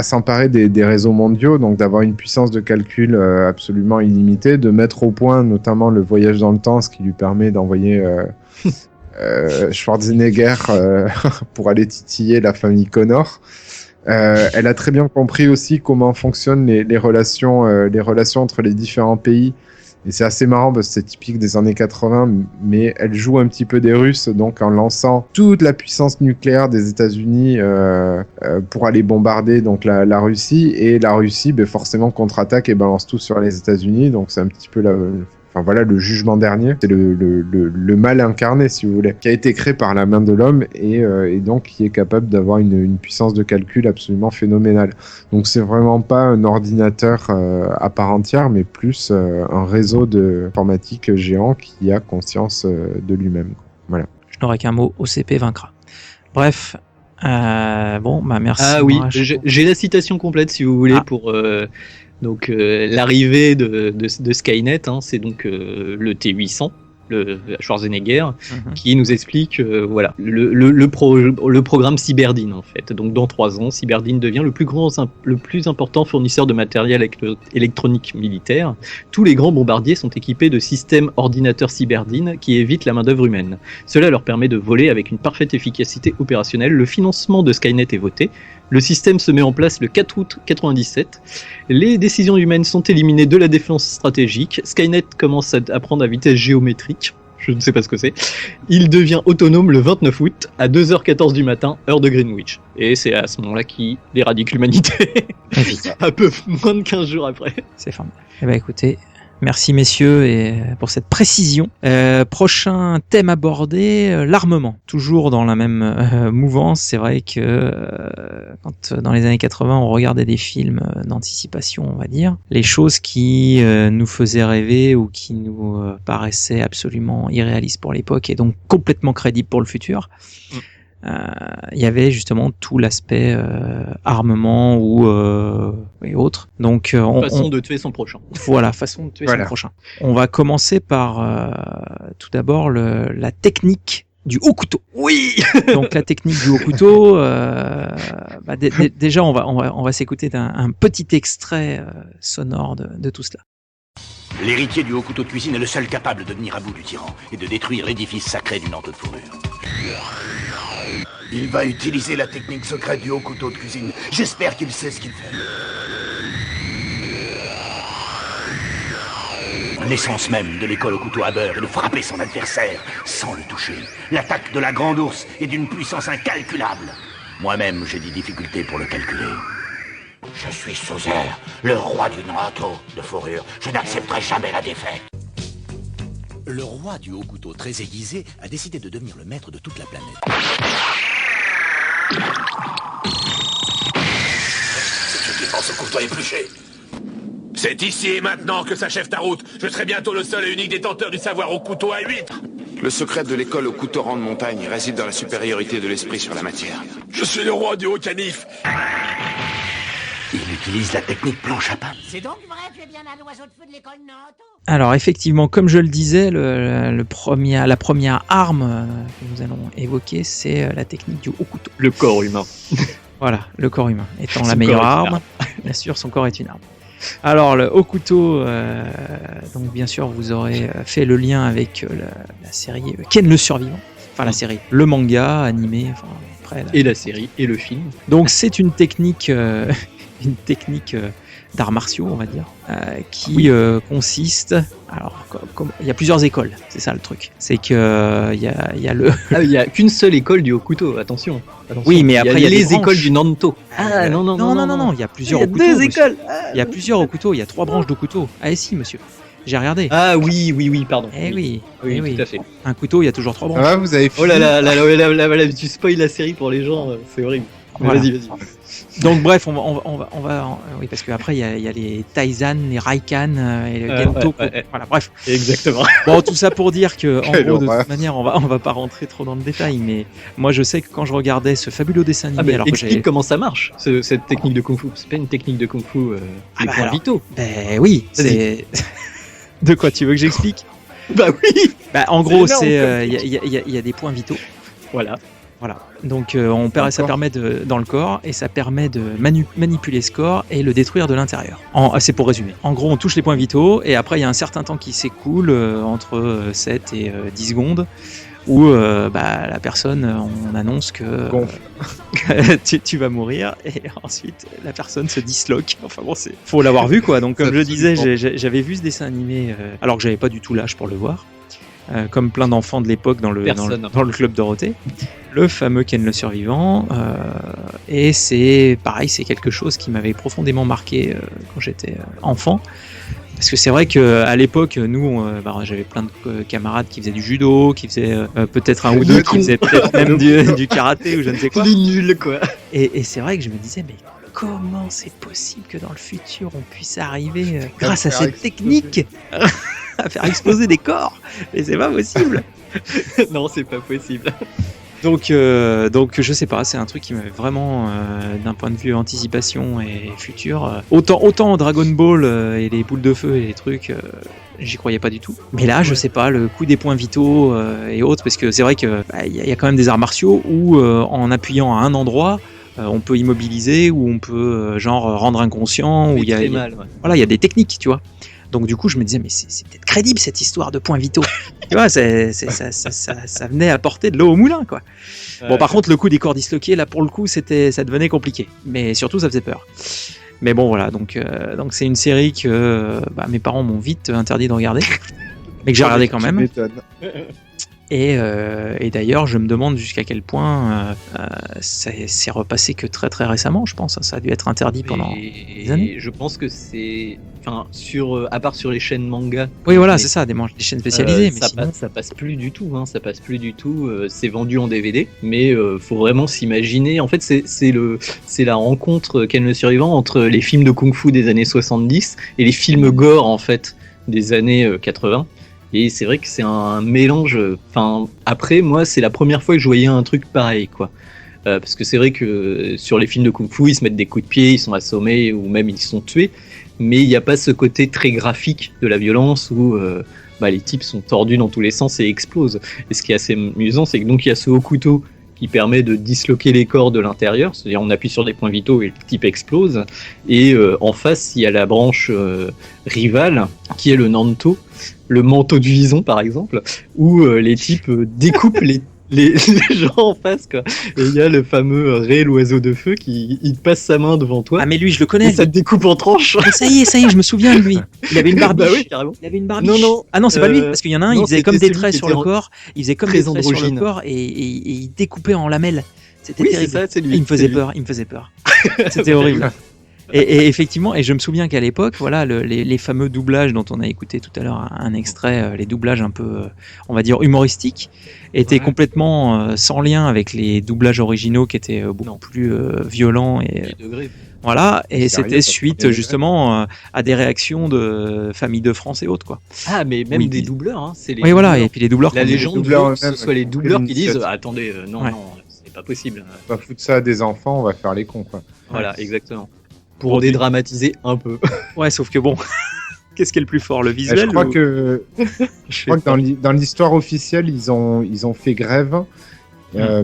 s'emparer des réseaux mondiaux, donc d'avoir une puissance de calcul absolument illimitée, de mettre au point notamment le voyage dans le temps, ce qui lui permet d'envoyer Schwarzenegger pour aller titiller la famille Connor. Elle a très bien compris aussi comment fonctionnent les relations entre les différents pays. Et c'est assez marrant parce que c'est typique des années 80, mais elle joue un petit peu des Russes, donc en lançant toute la puissance nucléaire des États-Unis pour aller bombarder donc la Russie. Et la Russie, forcément, contre-attaque et balance tout sur les États-Unis. Donc c'est un petit peu le jugement dernier. C'est le mal incarné, si vous voulez, qui a été créé par la main de l'homme et donc qui est capable d'avoir une puissance de calcul absolument phénoménale. Donc c'est vraiment pas un ordinateur à part entière, mais plus un réseau d'informatique géant qui a conscience de lui-même. Voilà.
Je n'aurai qu'un mot, OCP vaincra. Bref, merci.
Ah oui, j'ai la citation complète si vous voulez pour... Donc l'arrivée de Skynet, c'est donc le T-800, le Schwarzenegger, qui nous explique le programme Cyberdine en fait. Donc dans 3 ans, Cyberdine devient le plus important fournisseur de matériel électronique militaire. Tous les grands bombardiers sont équipés de systèmes ordinateurs Cyberdine qui évitent la main-d'œuvre humaine. Cela leur permet de voler avec une parfaite efficacité opérationnelle. Le financement de Skynet est voté. Le système se met en place le 4 août 1997. Les décisions humaines sont éliminées de la défense stratégique. Skynet commence à prendre à vitesse géométrique. Je ne sais pas ce que c'est. Il devient autonome le 29 août à 2h14 du matin, heure de Greenwich. Et c'est à ce moment-là qu'il éradique l'humanité. Un peu moins de 15 jours après.
C'est formidable. Eh ben écoutez, merci messieurs et pour cette précision. Prochain thème abordé, l'armement. Toujours dans la même mouvance. C'est vrai que quand dans les années 80 on regardait des films d'anticipation, on va dire, les choses qui nous faisaient rêver ou qui nous paraissaient absolument irréalistes pour l'époque et donc complètement crédibles pour le futur. Il y avait justement tout l'aspect armement et autres. Donc,
façon de tuer son prochain.
Voilà, façon de tuer son prochain. On va commencer par tout d'abord la technique du haut couteau. Oui. Donc la technique du haut couteau. Déjà, on va s'écouter un petit extrait sonore de tout cela.
L'héritier du haut couteau de cuisine est le seul capable de venir à bout du tyran et de détruire l'édifice sacré du Nantes de fourrure. Il va utiliser la technique secrète du haut couteau de cuisine. J'espère qu'il sait ce qu'il fait. L'essence même de l'école au couteau à beurre est de frapper son adversaire sans le toucher. L'attaque de la grande ours est d'une puissance incalculable. Moi-même, j'ai des difficultés pour le calculer. Je suis Sauzer, le roi du Nantes de fourrure. Je n'accepterai jamais la défaite. Le roi du haut couteau très aiguisé a décidé de devenir le maître de toute la planète. C'est une qui pense au couteau épluché. C'est ici et maintenant que s'achève ta route. Je serai bientôt le seul et unique détenteur du savoir au couteau à huître.
Le secret de l'école au couteau rang de montagne réside dans la supériorité de l'esprit sur la matière.
Je suis le roi du haut canif.
Il utilise la technique planche à pain.
C'est donc vrai, tu es bien un oiseau de feu de l'école Naruto.
Alors effectivement, comme je le disais, la première arme que nous allons évoquer, c'est la technique du haut couteau.
Le corps humain.
Voilà, le corps humain étant
Son
la meilleure
corps est une
arme. Bien sûr, son corps est une arme. Alors le haut couteau, donc bien sûr vous aurez fait le lien avec la série Ken le Survivant. Enfin la série, le manga animé. Enfin, après,
Et la série, et le film.
donc c'est une technique d'arts martiaux, on va dire, qui consiste. Alors, il y a plusieurs écoles, c'est ça le truc. C'est que il y a le.
Ah, il n'y a qu'une seule école du haut couteau, attention.
Oui, mais après, il y a
les
des branches.
écoles du Nanto. Ah,
non, il y a plusieurs
Il y a
au couteau.
deux
monsieur.
écoles.
Il y a plusieurs au couteau, il y a 3 branches de couteau. Ah, et si, monsieur. J'ai regardé.
Ah oui, pardon.
Eh oui,
Oui,
eh oui.
tout à fait.
Un couteau, il y a toujours 3
Ça
branches.
va, vous avez fini?
Oh là là, tu spoil la série pour les gens, c'est horrible. Mais
Voilà.
Vas-y.
Donc bref, on va oui, parce qu'après il y a les Taizan, les Raikan et le Gento.
ouais.
Voilà, bref.
Exactement.
Bon, tout ça pour dire que, en
Quelle
gros, de
horreur.
toute manière, on va pas rentrer trop dans le détail, mais moi je sais que quand je regardais ce fabuleux dessin animé,
Ah, mais
alors que
explique
j'avais.
comment ça marche, cette technique de kung fu. C'est pas une technique de kung fu des
bah
points
alors.
vitaux.
Ben oui,
Vas-y.
c'est. De quoi tu veux que j'explique?
Bah oui.
Bah en gros,
énorme
c'est
comme
il y a des points vitaux.
Voilà.
Voilà. Donc ça
corps.
permet dans le corps et ça permet de manipuler ce corps et le détruire de l'intérieur. C'est pour résumer. En gros, on touche les points vitaux et après il y a un certain temps qui s'écoule entre 7 et 10 secondes où la personne, on annonce que
Gonfle.
tu vas mourir et ensuite la personne se disloque. Enfin bon, faut l'avoir vu quoi. Donc comme je disais, j'avais vu ce dessin animé alors que j'avais pas du tout l'âge pour le voir. Comme plein d'enfants de l'époque dans le club Dorothée, le fameux Ken le Survivant, et c'est pareil, c'est quelque chose qui m'avait profondément marqué quand j'étais enfant, parce que c'est vrai que à l'époque, nous, j'avais plein de camarades qui faisaient du judo, qui faisaient peut-être un ou deux, qui faisaient peut-être même du karaté ou je ne sais quoi.
Les nuls quoi.
Et c'est vrai que je me disais, mais comment c'est possible que dans le futur on puisse arriver, grâce à
faire
cette
exploser.
technique, à faire exploser des corps? Et c'est pas possible.
Non, c'est pas possible.
Donc je sais pas, c'est un truc qui m'avait vraiment, d'un point de vue anticipation et futur, autant Dragon Ball et les boules de feu et les trucs, j'y croyais pas du tout. Mais là, je sais pas, le coup des points vitaux et autres, parce que c'est vrai que y a quand même des arts martiaux où en appuyant à un endroit, on peut immobiliser ou on peut rendre inconscient, ou il y a voilà, il y a des techniques, tu vois. Donc du coup, je me disais, mais c'est peut-être crédible cette histoire de points vitaux. Tu vois, ça venait apporter de l'eau au moulin, quoi. Bon, par contre, le coup des corps disloqués, là, pour le coup, ça devenait compliqué. Mais surtout, ça faisait peur. Mais bon, voilà. Donc c'est une série que mes parents m'ont vite interdit de regarder, mais que j'ai regardé quand même. Et d'ailleurs, je me demande jusqu'à quel point c'est repassé que très très récemment, je pense. Ça a dû être interdit pendant des années.
Je pense que c'est, à part sur les chaînes manga.
Oui, voilà, c'est ça, des chaînes spécialisées. Mais sinon...
ça passe plus du tout. Ça passe plus du tout. C'est vendu en DVD, mais faut vraiment s'imaginer. En fait, c'est la rencontre Ken le Survivant entre les films de kung-fu des années 70 et les films gore en fait des années 80. Et c'est vrai que c'est un mélange. Après, moi, c'est la première fois que je voyais un truc pareil, quoi. Parce que c'est vrai que sur les films de kung-fu, ils se mettent des coups de pied, ils sont assommés ou même ils sont tués. Mais il n'y a pas ce côté très graphique de la violence où les types sont tordus dans tous les sens et explosent. Et ce qui est assez amusant, c'est que donc il y a ce haut couteau qui permet de disloquer les corps de l'intérieur, c'est-à-dire on appuie sur des points vitaux et le type explose. Et en face, il y a la branche rivale qui est le Nanto, le manteau du vison par exemple, où les types découpent les gens en face, quoi. Et il y a le fameux Ray, l'oiseau de feu, il passe sa main devant toi.
Ah mais lui, je le connais.
Et ça te découpe en tranches.
Mais ça y est, je me souviens de lui. Il avait une barbiche.
Bah oui, carrément.
Il avait une barbiche.
Non.
Ah non, c'est pas lui, parce qu'il y en a un, il faisait comme des traits sur le corps. Il faisait comme des traits sur le
androgyne.
corps et il découpait en lamelles. C'était
Oui,
terrible.
c'est ça, c'est lui.
Il me faisait peur. C'était horrible. Et effectivement, et je me souviens qu'à l'époque, voilà, les fameux doublages dont on a écouté tout à l'heure un extrait, les doublages un peu, on va dire, humoristiques, étaient complètement sans lien avec les doublages originaux qui étaient beaucoup plus violents et voilà, et c'était suite justement à des réactions de familles de France et autres, quoi.
Ah, mais même des doubleurs, hein. C'est les
oui, voilà,
doubleurs.
et puis les doubleurs.
La légende veut que ce soit les doubleurs qui disent
l'initiative.
attendez, non, c'est pas possible.
On va foutre ça à des enfants, on va faire les cons, quoi.
Voilà, exactement. Pour dédramatiser un peu.
Ouais, sauf que bon, qu'est-ce qui est le plus fort, le visuel
Je crois que dans l'histoire officielle, ils ont fait grève.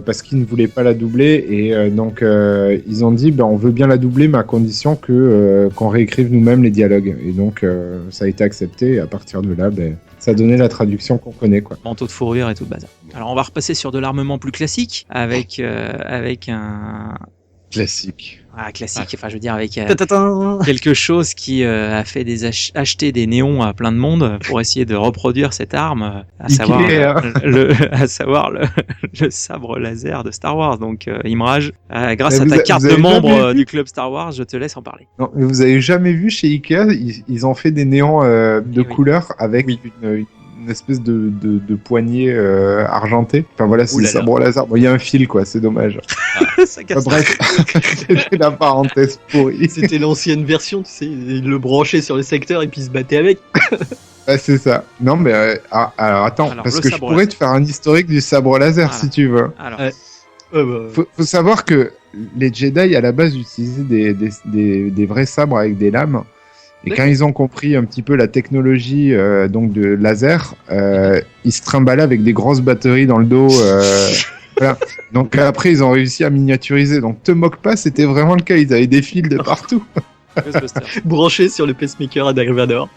Parce qu'ils ne voulaient pas la doubler et donc ils ont dit on veut bien la doubler mais à condition qu'on réécrive nous-mêmes les dialogues et donc ça a été accepté et à partir de là ça a donné la traduction qu'on connaît, quoi.
Manteau de fourrure et tout le bazar. Alors on va repasser sur de l'armement plus classique avec un
classique.
Ah, classique, enfin je veux dire avec quelque chose qui a fait acheter des néons à plein de monde pour essayer de reproduire cette arme, à savoir le sabre laser de Star Wars. Donc Imraj, grâce à ta carte de membre du club Star Wars, je te laisse en parler.
Non, mais vous avez jamais vu chez Ikea, ils ont fait des néons de couleur avec une espèce de poignée argentée. Enfin voilà, c'est ça. Bon, laser. Bon, il y a un fil, quoi. C'est dommage.
Ça casse.
Bref, c'était la parenthèse pourrie.
C'était l'ancienne version, tu sais. Ils le branchaient sur le secteur et puis ils se battaient avec.
Ouais, c'est ça. Non, mais alors attends, parce que je pourrais te faire un historique du sabre laser si tu veux.
Alors.
Faut savoir que les Jedi à la base utilisaient des vrais sabres avec des lames. Et quand ils ont compris un petit peu la technologie donc de laser, ils se trimballaient avec des grosses batteries dans le dos. Voilà. Donc après, ils ont réussi à miniaturiser. Donc te moque pas, c'était vraiment le cas. Ils avaient des fils de partout.
Branchés sur le pacemaker à Dark Vador.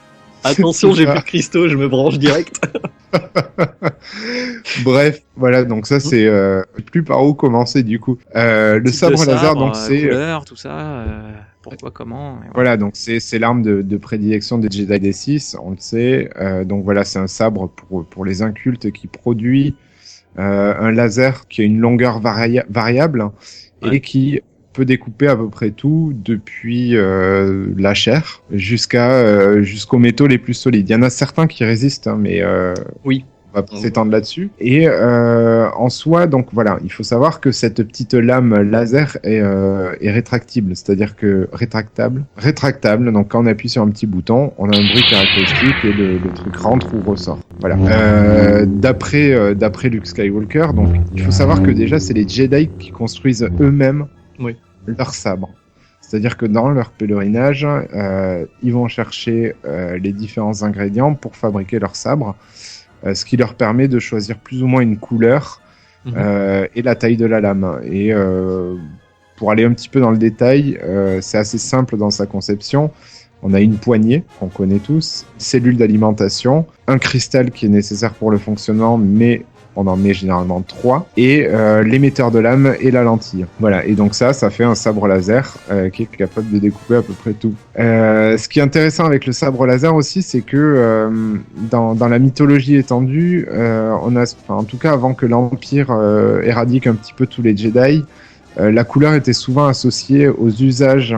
Attention, j'ai plus de cristaux, je me branche direct.
Bref, voilà. Donc ça, c'est plus par où commencer du coup. Le sabre laser, donc c'est
couleur, tout ça. Pourquoi, comment
voilà, donc c'est l'arme de prédilection des Jedi D6, on le sait. Donc voilà, c'est un sabre pour les incultes qui produit un laser qui a une longueur variable et qui peut découper à peu près tout depuis la chair jusqu'aux métaux les plus solides. Il y en a certains qui résistent, hein, mais on va pas s'étendre là-dessus. Et en soi, donc voilà, il faut savoir que cette petite lame laser est rétractible, c'est-à-dire que rétractable. Donc quand on appuie sur un petit bouton, on a un bruit caractéristique et le truc rentre ou ressort. Voilà. D'après Luke Skywalker, donc il faut savoir que déjà c'est les Jedi qui construisent eux-mêmes leur sabre. C'est-à-dire que dans leur pèlerinage, ils vont chercher les différents ingrédients pour fabriquer leur sabre. Ce qui leur permet de choisir plus ou moins une couleur et la taille de la lame. Et pour aller un petit peu dans le détail, c'est assez simple dans sa conception. On a une poignée, qu'on connaît tous, une cellule d'alimentation, un cristal qui est nécessaire pour le fonctionnement, mais on en met généralement 3, et l'émetteur de lame et la lentille. Voilà, et donc ça fait un sabre laser qui est capable de découper à peu près tout. Ce qui est intéressant avec le sabre laser aussi, c'est que dans la mythologie étendue, en tout cas avant que l'Empire éradique un petit peu tous les Jedi, la couleur était souvent associée aux usages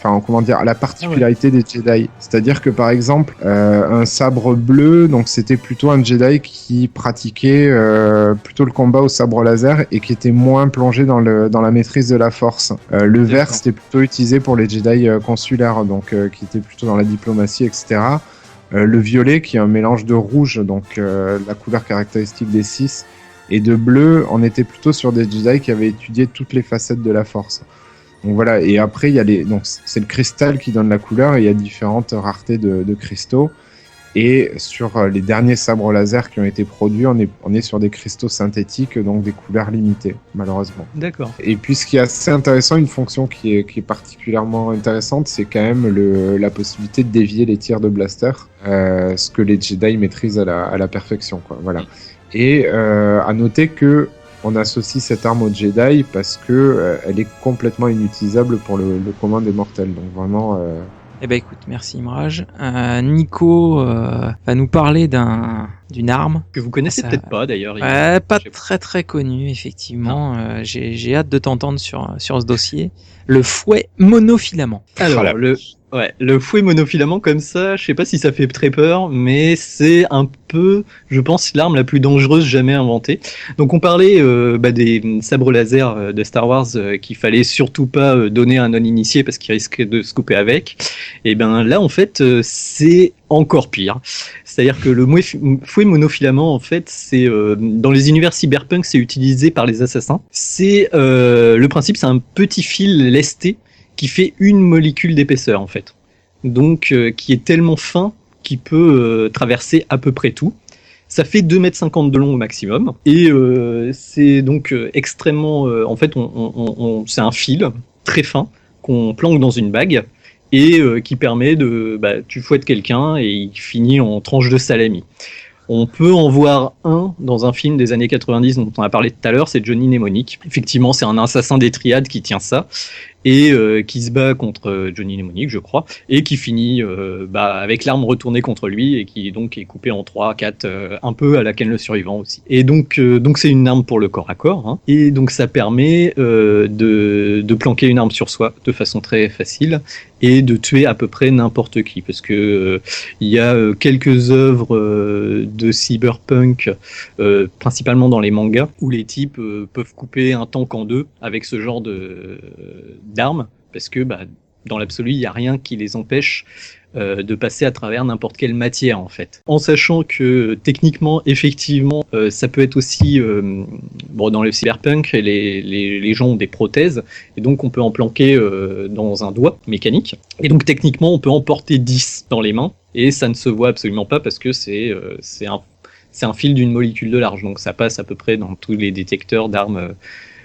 à la particularité des Jedi. C'est-à-dire que par exemple, un sabre bleu, donc c'était plutôt un Jedi qui pratiquait plutôt le combat au sabre laser et qui était moins plongé dans la maîtrise de la force. Le vert, c'était plutôt utilisé pour les Jedi consulaires, donc qui étaient plutôt dans la diplomatie, etc. Le violet, qui est un mélange de rouge, donc la couleur caractéristique des 6, et de bleu, on était plutôt sur des Jedi qui avaient étudié toutes les facettes de la force. Donc voilà, et après il y a donc c'est le cristal qui donne la couleur, et il y a différentes raretés de cristaux. Et sur les derniers sabres laser qui ont été produits, on est sur des cristaux synthétiques, donc des couleurs limitées, malheureusement.
D'accord.
Et puis ce qui est assez intéressant, une fonction qui est particulièrement intéressante, c'est quand même la possibilité de dévier les tirs de blaster, ce que les Jedi maîtrisent à la perfection, quoi. Voilà. Et à noter que on associe cette arme au Jedi parce que elle est complètement inutilisable pour le commun des mortels. Donc vraiment,
Eh ben écoute, merci Imraj. Nico va nous parler d'une arme.
Que vous connaissez
Ça-
peut-être pas d'ailleurs.
Pas
Je sais
très très connue, effectivement. J'ai hâte de t'entendre sur ce dossier. Le fouet monofilament.
Alors, le fouet monofilament comme ça, je sais pas si ça fait très peur, mais c'est un peu, je pense, l'arme la plus dangereuse jamais inventée. Donc on parlait des sabres laser de Star Wars qu'il fallait surtout pas donner à un non-initié parce qu'il risquait de se couper avec. Et ben là, en fait, c'est encore pire. C'est-à-dire que le fouet monofilament, en fait, c'est dans les univers cyberpunk, c'est utilisé par les assassins. C'est le principe, c'est un petit fil lesté qui fait une molécule d'épaisseur en fait. Donc qui est tellement fin qu'il peut traverser à peu près tout. Ça fait 2,50 m de long au maximum. Et c'est donc extrêmement... en fait, c'est un fil très fin qu'on planque dans une bague et qui permet de... tu fouettes quelqu'un et il finit en tranche de salami. On peut en voir un dans un film des années 90 dont on a parlé tout à l'heure, c'est Johnny Mnemonic. Effectivement, c'est un assassin des triades qui tient ça et qui se bat contre Johnny Mnemonic, je crois, et qui finit avec l'arme retournée contre lui et qui donc est coupé en 3, 4, un peu à la Ken le survivant aussi. Et donc c'est une arme pour le corps à corps, hein, et donc ça permet de planquer une arme sur soi de façon très facile et de tuer à peu près n'importe qui, parce que il y a quelques œuvres de cyberpunk, principalement dans les mangas, où les types peuvent couper un tank en deux avec ce genre d'armes, parce que dans l'absolu, il n'y a rien qui les empêche de passer à travers n'importe quelle matière en fait. En sachant que techniquement, effectivement, ça peut être aussi dans le cyberpunk, les gens ont des prothèses et donc on peut en planquer dans un doigt mécanique. Et donc techniquement, on peut en porter 10 dans les mains et ça ne se voit absolument pas parce que c'est un fil d'une molécule de large, donc ça passe à peu près dans tous les détecteurs d'armes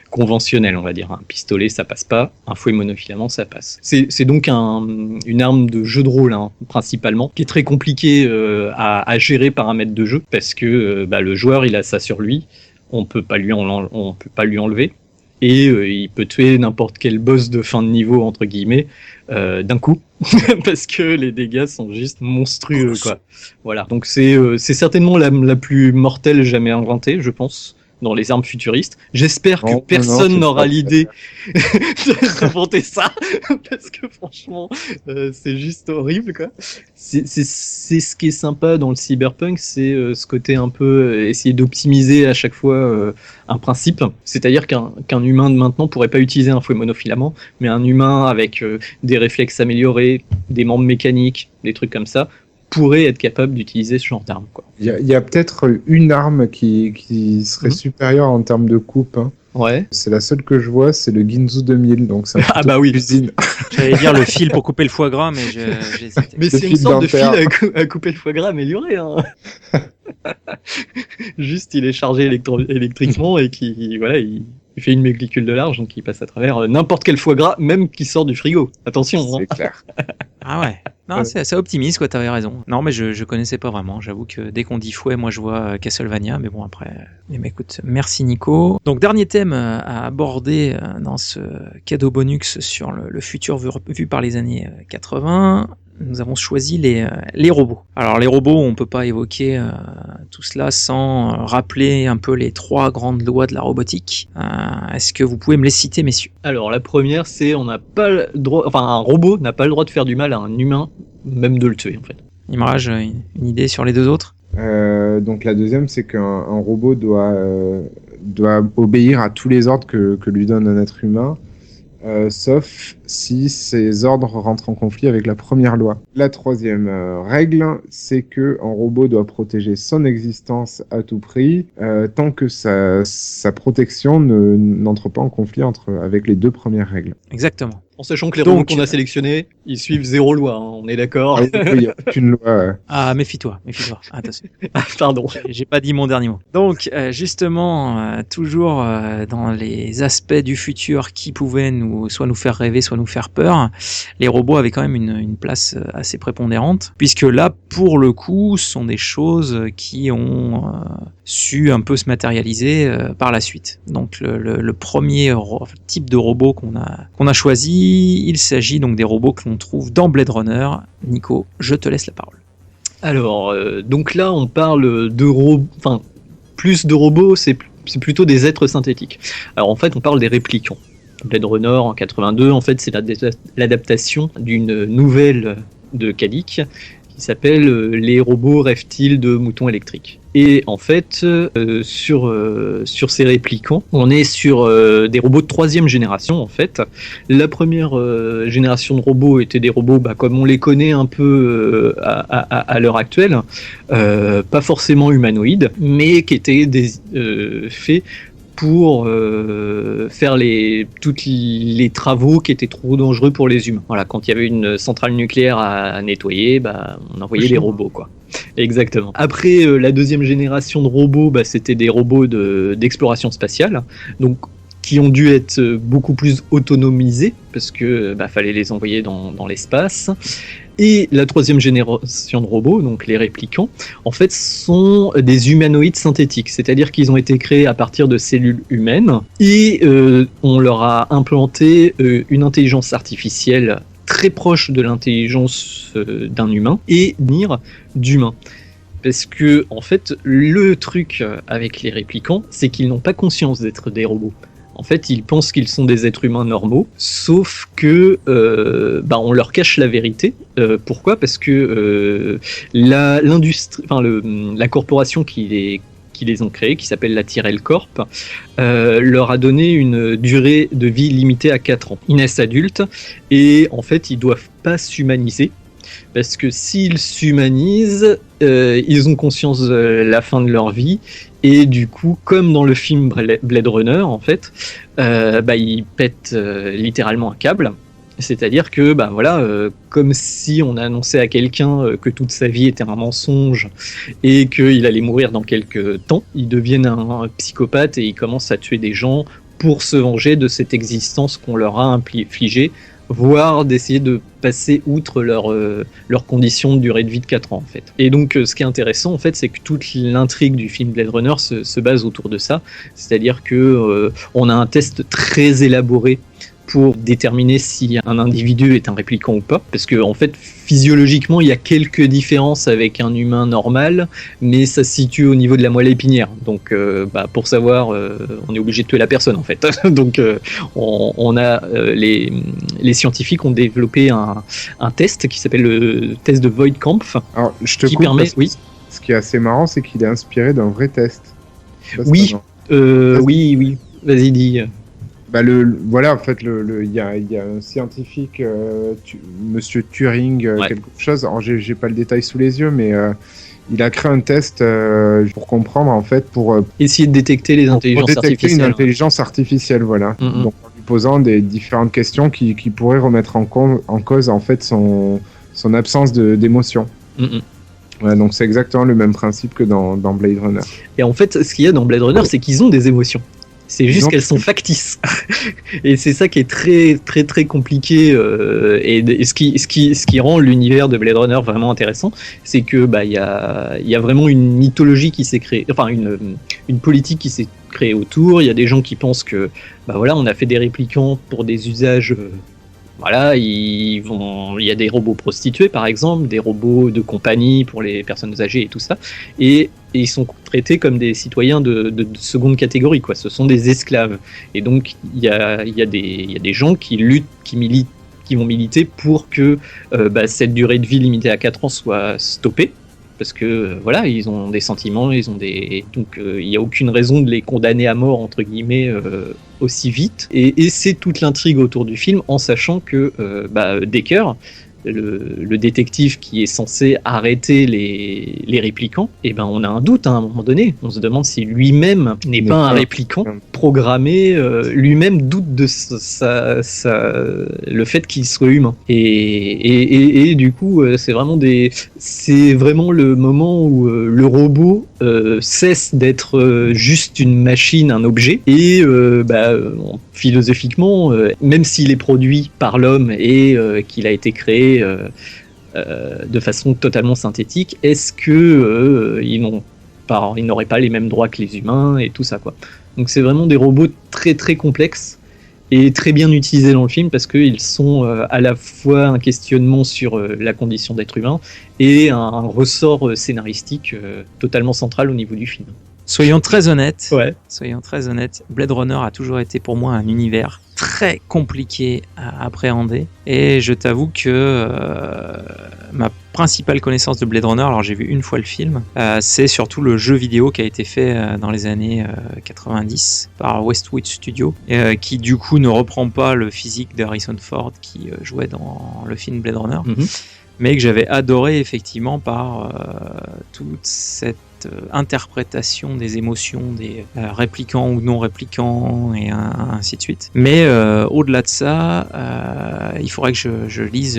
conventionnel, on va dire. Un pistolet, ça passe pas. Un fouet monofilament, ça passe. C'est donc une arme de jeu de rôle, hein, principalement, qui est très compliquée à gérer par un maître de jeu, parce que le joueur, il a ça sur lui. On peut pas lui enlever. Et il peut tuer n'importe quel boss de fin de niveau, entre guillemets, d'un coup. Parce que les dégâts sont juste monstrueux, quoi. Voilà. Donc c'est certainement la plus mortelle jamais inventée, je pense, dans les armes futuristes. J'espère que personne n'aura l'idée d'inventer ça, parce que franchement, c'est juste horrible, quoi. C'est ce qui est sympa dans le cyberpunk, c'est ce côté un peu essayer d'optimiser à chaque fois un principe. C'est-à-dire qu'un humain de maintenant pourrait pas utiliser un fouet monofilament, mais un humain avec des réflexes améliorés, des membres mécaniques, des trucs comme ça, pourrait être capable d'utiliser ce genre d'arme, quoi.
Il y a peut-être une arme qui serait supérieure en termes de coupe. Hein.
Ouais.
C'est la seule que je vois, c'est le Ginzu 2000, donc c'est
oui.
cuisine.
J'allais dire le fil pour couper le foie gras, mais j'ai hésité.
Mais c'est une sorte de fil à couper le foie gras amélioré, hein. Juste, il est chargé électriquement et il fait une molécule de large, donc il passe à travers n'importe quel foie gras, même qui sort du frigo. Attention.
C'est clair.
Ah ouais. Non, ça optimise, quoi, t'avais raison. Non, mais je connaissais pas vraiment. J'avoue que dès qu'on dit fouet, moi je vois Castlevania, mais bon, après. Mais écoute, merci Nico. Donc, dernier thème à aborder dans ce cadeau bonus sur le futur vu par les années 80. Nous avons choisi les robots. Alors les robots, on peut pas évoquer tout cela sans rappeler un peu les 3 grandes lois de la robotique. Est-ce que vous pouvez me les citer, messieurs ?
Alors la première, c'est un robot n'a pas le droit de faire du mal à un humain, même de le tuer en fait.
Imraj, une idée sur les 2 autres ?
Donc la deuxième, c'est qu'un robot doit obéir à tous les ordres que lui donne un être humain. Sauf si ces ordres rentrent en conflit avec la première loi. La troisième règle, c'est que un robot doit protéger son existence à tout prix, tant que sa protection n'entre pas en conflit avec les 2 premières règles.
Exactement.
En sachant que les robots qu'on a sélectionnés, ils suivent 0 loi, hein, on est d'accord.
Il n'y a aucune loi.
Ah, méfie-toi. Attention.
Pardon.
J'ai pas dit mon dernier mot. Donc, justement, toujours dans les aspects du futur qui pouvaient soit nous faire rêver, soit peut nous faire peur, les robots avaient quand même une place assez prépondérante, puisque là, pour le coup, ce sont des choses qui ont su un peu se matérialiser par la suite. Donc le premier type de robot qu'on a choisi, il s'agit donc des robots que l'on trouve dans Blade Runner. Nico, je te laisse la parole.
Alors, donc là, on parle de robots, enfin, plus de robots, c'est plutôt des êtres synthétiques. Alors en fait, on parle des réplicants. Blade Runner en 82, en fait, c'est l'adaptation d'une nouvelle de Kadic qui s'appelle Les robots reptiles de moutons électriques. Et en fait, sur ces réplicants, on est sur des robots de 3e génération, en fait. La première génération de robots étaient des robots comme on les connaît un peu à l'heure actuelle, pas forcément humanoïdes, mais qui étaient faits pour faire tous les travaux qui étaient trop dangereux pour les humains. Voilà, quand il y avait une centrale nucléaire à nettoyer, on envoyait des robots, quoi. Exactement. Après, la deuxième génération de robots, c'était des robots d'exploration spatiale, donc qui ont dû être beaucoup plus autonomisés, parce que fallait les envoyer dans l'espace. Et la troisième génération de robots, donc les réplicants, en fait, sont des humanoïdes synthétiques, c'est-à-dire qu'ils ont été créés à partir de cellules humaines, et on leur a implanté une intelligence artificielle très proche de l'intelligence d'un humain, et d'humain. Parce que, en fait, le truc avec les réplicants, c'est qu'ils n'ont pas conscience d'être des robots. En fait, ils pensent qu'ils sont des êtres humains normaux, sauf que on leur cache la vérité. Pourquoi ? Parce que l'industrie, la corporation qui les ont créés, qui s'appelle la Tyrell Corp, leur a donné une durée de vie limitée à 4 ans. Ils naissent adultes et en fait, ils doivent pas s'humaniser. Parce que s'ils s'humanisent, ils ont conscience de la fin de leur vie. Et du coup, comme dans le film Blade Runner, en fait, ils pètent littéralement un câble. C'est-à-dire que, comme si on annonçait à quelqu'un que toute sa vie était un mensonge et qu'il allait mourir dans quelques temps, ils deviennent un psychopathe et ils commencent à tuer des gens pour se venger de cette existence qu'on leur a infligée, voire d'essayer de passer outre leur condition de durée de vie de 4 ans, en fait. Et donc, ce qui est intéressant, en fait, c'est que toute l'intrigue du film Blade Runner se base autour de ça, c'est-à-dire que on a un test très élaboré pour déterminer si un individu est un réplicant ou pas, parce que en fait physiologiquement il y a quelques différences avec un humain normal, mais ça se situe au niveau de la moelle épinière, donc pour savoir on est obligé de tuer la personne en fait. Donc on a les scientifiques ont développé un test qui s'appelle le test de Voight-Kampff.
Alors je te
qui
coupe
permet, oui.
Ce qui est assez marrant, c'est qu'il est inspiré d'un vrai test.
Oui, oui, vas-y dis.
Voilà, en fait, il y a un scientifique, Monsieur Turing, quelque chose. Alors, j'ai pas le détail sous les yeux, mais il a créé un test pour comprendre, en fait, pour
essayer de détecter les intelligences artificielles.
Une intelligence artificielle, voilà.
Mm-hmm.
Donc, en lui posant des différentes questions qui pourraient remettre en cause, en fait, son absence d'émotion.
Mm-hmm.
Ouais, donc c'est exactement le même principe que dans Blade Runner.
Et en fait, ce qu'il y a dans Blade Runner, c'est qu'ils ont des émotions. C'est juste qu'elles sont factices. Et c'est ça qui est très très très compliqué et ce qui rend l'univers de Blade Runner vraiment intéressant, c'est que il y a vraiment une mythologie qui s'est créée, enfin une politique qui s'est créée autour. Il y a des gens qui pensent que on a fait des réplicants pour des usages il y a des robots prostitués par exemple, des robots de compagnie pour les personnes âgées et tout ça, et ils sont traités comme des citoyens de seconde catégorie, quoi. Ce sont des esclaves, et donc il y a des gens qui luttent, qui vont militer pour que cette durée de vie limitée à 4 ans soit stoppée, parce que ils ont des sentiments, donc il n'y a aucune raison de les condamner à mort entre guillemets aussi vite, et c'est toute l'intrigue autour du film, en sachant que Decker, le détective qui est censé arrêter les réplicants, et ben on a un doute à un moment donné. On se demande si lui-même n'est pas un réplicant programmé, lui-même doute de le fait qu'il soit humain. Et du coup, c'est vraiment le moment où le robot cesse d'être juste une machine, un objet, et philosophiquement, même s'il est produit par l'homme et qu'il a été créé de façon totalement synthétique, est-ce que ils n'auraient pas les mêmes droits que les humains et tout ça, quoi. Donc c'est vraiment des robots très très complexes et très bien utilisés dans le film parce qu'ils sont à la fois un questionnement sur la condition d'être humain et un ressort scénaristique totalement central au niveau du film.
Soyons très honnêtes.
Ouais.
Soyons très honnêtes. Blade Runner a toujours été pour moi un univers très compliqué à appréhender. Et je t'avoue que ma principale connaissance de Blade Runner, alors j'ai vu une fois le film, c'est surtout le jeu vidéo qui a été fait dans les années 90 par Westwood Studio, qui du coup ne reprend pas le physique de Harrison Ford qui jouait dans le film Blade Runner. Mais que j'avais adoré effectivement par toute cette interprétation des émotions des réplicants ou non réplicants et ainsi de suite. Mais au-delà de ça, il faudrait que je lise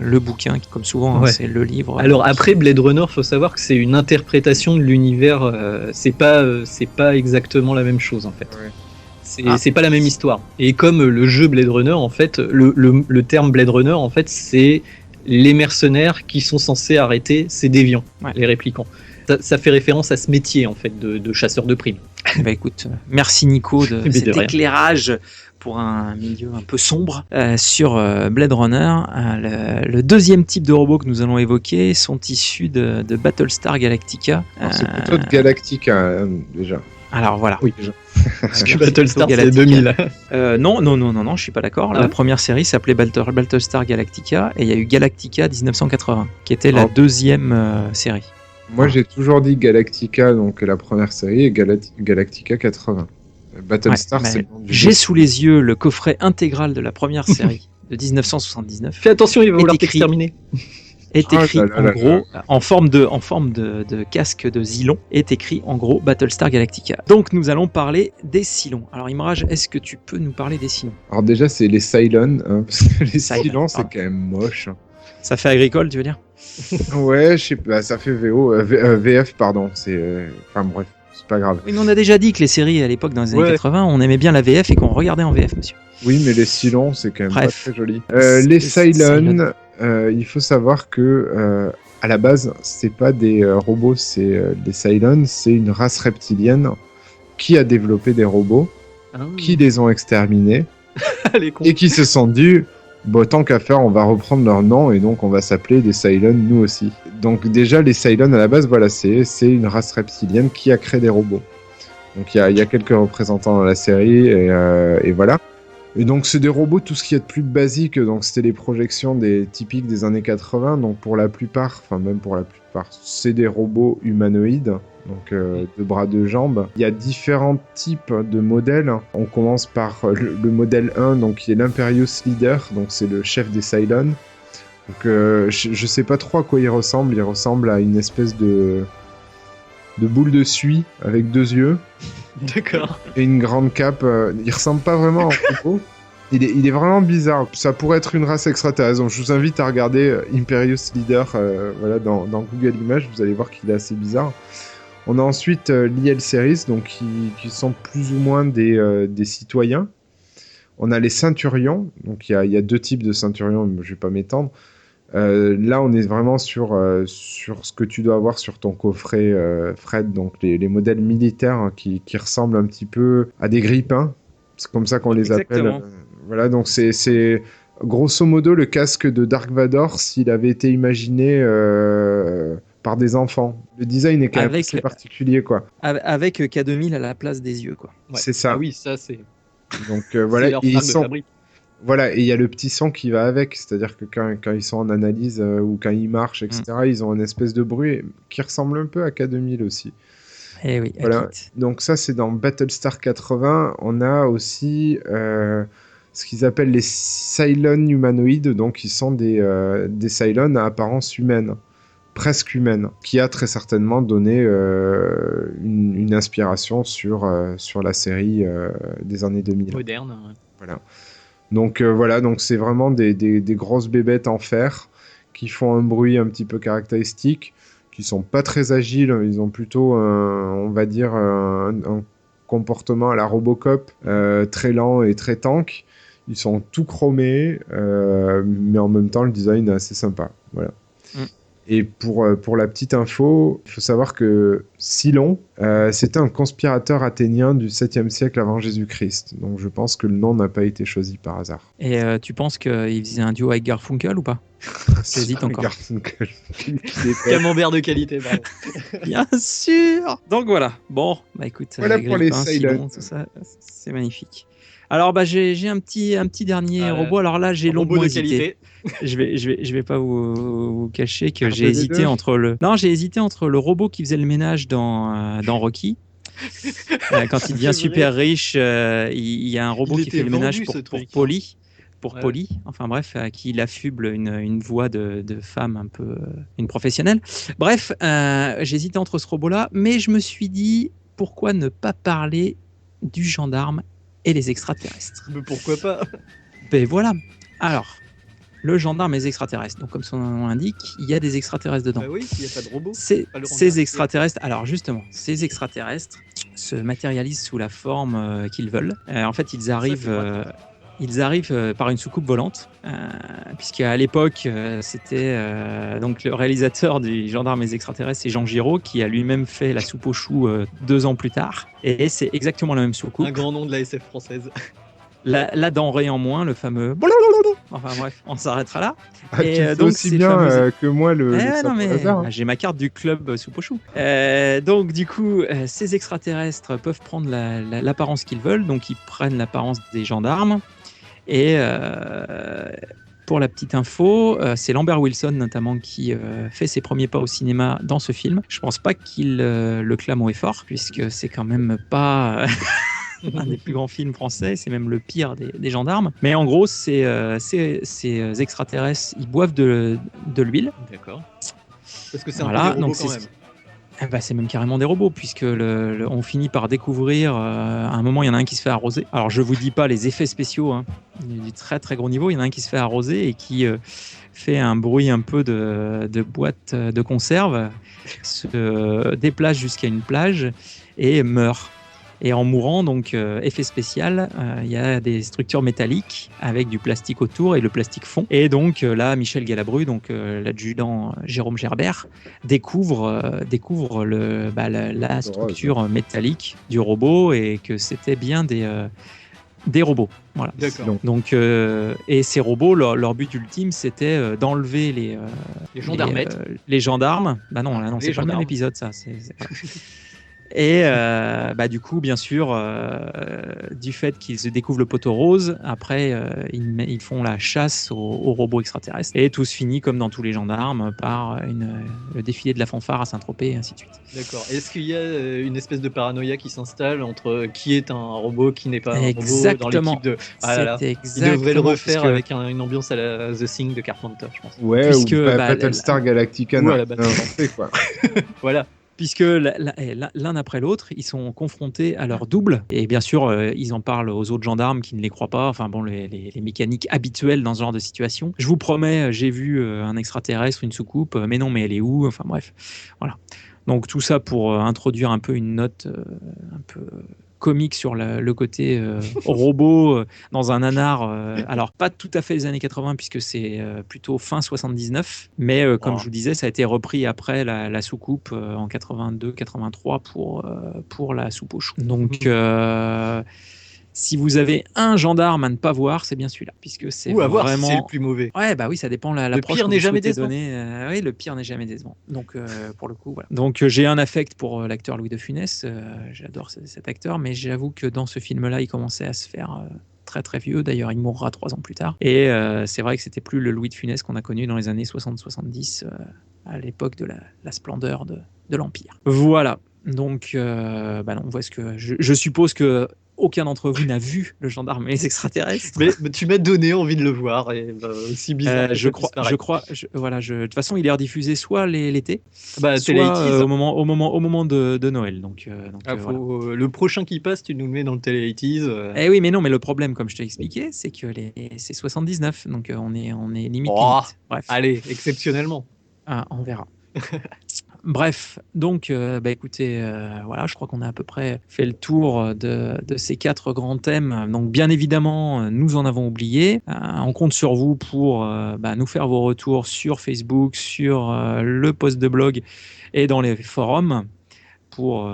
le bouquin, qui comme souvent c'est le livre.
Alors après Blade Runner, faut savoir que c'est une interprétation de l'univers, c'est pas exactement la même chose en fait. Ouais. C'est pas la même histoire. Et comme le jeu Blade Runner, en fait, le terme Blade Runner, en fait, c'est les mercenaires qui sont censés arrêter ces déviants, les réplicants. Ça fait référence à ce métier en fait de chasseur de primes.
Bah écoute, merci Nico de cet éclairage pour un milieu un peu sombre sur Blade Runner. Le deuxième type de robots que nous allons évoquer sont issus de Battlestar Galactica.
C'est plutôt de Galactica déjà.
Alors voilà.
Oui, déjà. Parce que Battlestar c'est 2000.
Non, je suis pas d'accord. La première série s'appelait Battlestar Galactica et il y a eu Galactica 1980 qui était la deuxième série.
Moi j'ai toujours dit Galactica, donc la première série, et Galactica 80. Battlestar c'est...
J'ai sous les yeux le coffret intégral de la première série de 1979.
Fais attention, il va vouloir t'exterminer.
Est écrit gros, en forme de casque de Zilon, est écrit en gros Battlestar Galactica. Donc nous allons parler des Cylons. Alors Imraj, est-ce que tu peux nous parler des Cylons ?
Alors déjà c'est les Cylons, parce que les Cylons c'est quand même moche.
Ça fait agricole, tu veux dire ?
Ouais, je sais pas, ça fait VF pardon, c'est... Enfin bref, c'est pas grave.
Oui, mais on a déjà dit que les séries à l'époque dans les années 80, on aimait bien la VF et qu'on regardait en VF, monsieur.
Oui, mais les Cylons c'est quand même pas très joli. Les Cylons... il faut savoir que à la base, c'est pas des robots, c'est des Cylons, c'est une race reptilienne qui a développé des robots, qui les ont exterminés et qui se sont dit, bon, tant qu'à faire, on va reprendre leur nom et donc on va s'appeler des Cylons nous aussi. Donc déjà, les Cylons à la base, voilà, c'est une race reptilienne qui a créé des robots. Donc il y a quelques représentants dans la série et voilà. Et donc c'est des robots, tout ce qu'il y a de plus basique, donc c'était les projections typiques des années 80, donc pour la plupart, c'est des robots humanoïdes, donc de bras, de jambes. Il y a différents types de modèles. On commence par le modèle 1, donc qui est l'Imperious Leader, donc c'est le chef des Cylons. Donc je sais pas trop à quoi il ressemble à une espèce de boule de suie avec 2 yeux.
D'accord.
Et une grande cape. Il ressemble pas vraiment à un robot. Il est vraiment bizarre. Ça pourrait être une race extraterrestre. Donc je vous invite à regarder Imperious Leader voilà, dans Google Images. Vous allez voir qu'il est assez bizarre. On a ensuite l'IL Series, donc qui sont plus ou moins des citoyens. On a les Ceinturions. Donc il y a 2 types de Ceinturions, mais je vais pas m'étendre. Là, on est vraiment sur ce que tu dois avoir sur ton coffret, Fred, donc les modèles militaires qui ressemblent un petit peu à des grippins. C'est comme ça qu'on les appelle. Voilà, donc c'est grosso modo le casque de Dark Vador s'il avait été imaginé par des enfants. Le design est quand même assez particulier, quoi.
Avec K2000 à la place des yeux, quoi.
Ouais.
C'est ça.
Ah oui, ça c'est...
Donc voilà, ils sont... Voilà, et il y a le petit son qui va avec, c'est-à-dire que quand ils sont en analyse ou quand ils marchent, etc., ils ont une espèce de bruit qui ressemble un peu à K2000 aussi.
Eh oui,
voilà. Donc ça, c'est dans Battlestar 80. On a aussi ce qu'ils appellent les Cylons humanoïdes, donc ils sont des Cylons à apparence humaine, presque humaine, qui a très certainement donné une inspiration sur la série des années 2000.
Moderne. Ouais.
Voilà. Donc donc c'est vraiment des grosses bébêtes en fer qui font un bruit un petit peu caractéristique, qui sont pas très agiles, ils ont plutôt on va dire un comportement à la Robocop, très lent et très tank. Ils sont tout chromés, mais en même temps le design est assez sympa. Voilà. Et pour la petite info, il faut savoir que Cylon, c'était un conspirateur athénien du 7e siècle avant Jésus-Christ. Donc je pense que le nom n'a pas été choisi par hasard.
Et tu penses qu'il faisait un duo avec Garfunkel ou pas? J'hésite encore.
Garfunkel.
Camembert de qualité, bravo.
Bien sûr. Donc voilà. Bon, bah écoute,
voilà pour les Cylons.
tout ça, c'est magnifique. Alors bah j'ai un petit dernier robot. Alors là j'ai longuement hésité. Je vais pas vous cacher que j'ai hésité entre le robot qui faisait le ménage dans Rocky. Quand il devient super riche, il y a un robot qui fait le ménage pour Polly. Polly, enfin bref, qui l'affuble une voix de femme un peu, une professionnelle. Bref, j'hésitais entre ce robot-là, mais je me suis dit, pourquoi ne pas parler du gendarme et les extraterrestres?
Mais pourquoi pas?
Ben voilà. Alors, le gendarme et les extraterrestres. Donc, comme son nom l'indique, il y a des extraterrestres dedans.
Bah oui, il n'y a pas de robot.
Ces extraterrestres, alors justement, ces extraterrestres se matérialisent sous la forme qu'ils veulent. En fait, ils arrivent par une soucoupe volante, puisqu'à l'époque, c'était donc le réalisateur du Gendarme et les extraterrestres, c'est Jean Giraud, qui a lui-même fait la soupe aux choux 2 ans plus tard. Et c'est exactement la même soucoupe.
Un grand nom de la SF française.
La denrée en moins, le fameux... Enfin bref, on s'arrêtera là.
Et tu donc aussi bien que moi
j'ai ma carte du club soupe aux choux. Donc du coup, ces extraterrestres peuvent prendre l'apparence qu'ils veulent, donc ils prennent l'apparence des gendarmes. Et pour la petite info, c'est Lambert Wilson notamment qui fait ses premiers pas au cinéma dans ce film. Je pense pas qu'il le clame haut et fort, puisque c'est quand même pas un des plus grands films français, c'est même le pire des gendarmes. Mais en gros, ces extraterrestres, ils boivent de l'huile.
D'accord. Parce que c'est un peu des robots quand même.
C'est même carrément des robots, puisque on finit par découvrir, à un moment, il y en a un qui se fait arroser. Alors, je vous dis pas les effets spéciaux, hein, du très très gros niveau. Il y en a un qui se fait arroser et qui fait un bruit un peu de boîte de conserve, se déplace jusqu'à une plage et meurt. Et en mourant, donc effet spécial, il y a des structures métalliques avec du plastique autour et le plastique fond. Et donc là, Michel Galabru, donc l'adjudant Jérôme Gerbert, découvre la structure métallique du robot et que c'était bien des robots. Voilà.
D'accord.
Donc et ces robots, leur but ultime, c'était d'enlever les
gendarmettes.
Les gendarmes. Bah non, là non, c'est pas le même épisode, ça. Et du coup, bien sûr, du fait qu'ils découvrent le poteau rose, après, ils font la chasse aux robots extraterrestres. Et tout se finit, comme dans tous les gendarmes, par le défilé de la fanfare à Saint-Tropez, et ainsi de suite.
D'accord. Est-ce qu'il y a une espèce de paranoïa qui s'installe entre qui est un robot, qui n'est pas un
exactement.
robot dans l'équipe de... Ils devraient le refaire avec une ambiance à la The Thing de Carpenter, je pense.
Ouais, puisque, ou Battlestar Galactica.
Quoi. Voilà.
Puisque l'un après l'autre, ils sont confrontés à leur double. Et bien sûr, ils en parlent aux autres gendarmes qui ne les croient pas. Enfin bon, les mécaniques habituelles dans ce genre de situation. Je vous promets, j'ai vu un extraterrestre, une soucoupe, mais non, mais elle est où? Enfin bref, voilà. Donc tout ça pour introduire un peu une note un peu comique sur le côté robot dans un nanar. Alors pas tout à fait les années 80 puisque c'est plutôt fin 79, mais comme je vous disais, ça a été repris après la soucoupe en 82-83 pour la soupe aux choux. Donc si vous avez un gendarme à ne pas voir, c'est bien celui-là, puisque c'est
ou à voir
vraiment
si c'est le plus mauvais.
Ouais, bah oui, ça dépend la
le pire n'est jamais décevant.
Oui, le pire n'est jamais décevant. Donc pour le coup, voilà. Donc j'ai un affect pour l'acteur Louis de Funès. J'adore cet acteur, mais j'avoue que dans ce film-là, il commençait à se faire très très vieux. D'ailleurs, il mourra 3 ans plus tard. Et c'est vrai que c'était plus le Louis de Funès qu'on a connu dans les années 60-70, à l'époque de la splendeur de l'Empire. Voilà. Donc, on voit ce que je suppose que aucun d'entre vous n'a vu le gendarme et les extraterrestres.
Mais tu m'as donné envie de le voir, et aussi bizarre.
Je crois. Voilà, de toute façon, il est rediffusé soit l'été,
Bah,
soit au moment de Noël. Donc, voilà.
Le prochain qui passe, tu nous le mets dans le Télé 80s.
Eh oui, mais non, mais le problème, comme je t'ai expliqué, c'est que c'est 79, donc on est limite. Bref.
Allez, exceptionnellement.
Ah, on verra. Bref, donc, écoutez, voilà, je crois qu'on a à peu près fait le tour de ces 4 grands thèmes. Donc, bien évidemment, nous en avons oublié. On compte sur vous pour nous faire vos retours sur Facebook, sur le post de blog et dans les forums. Pour,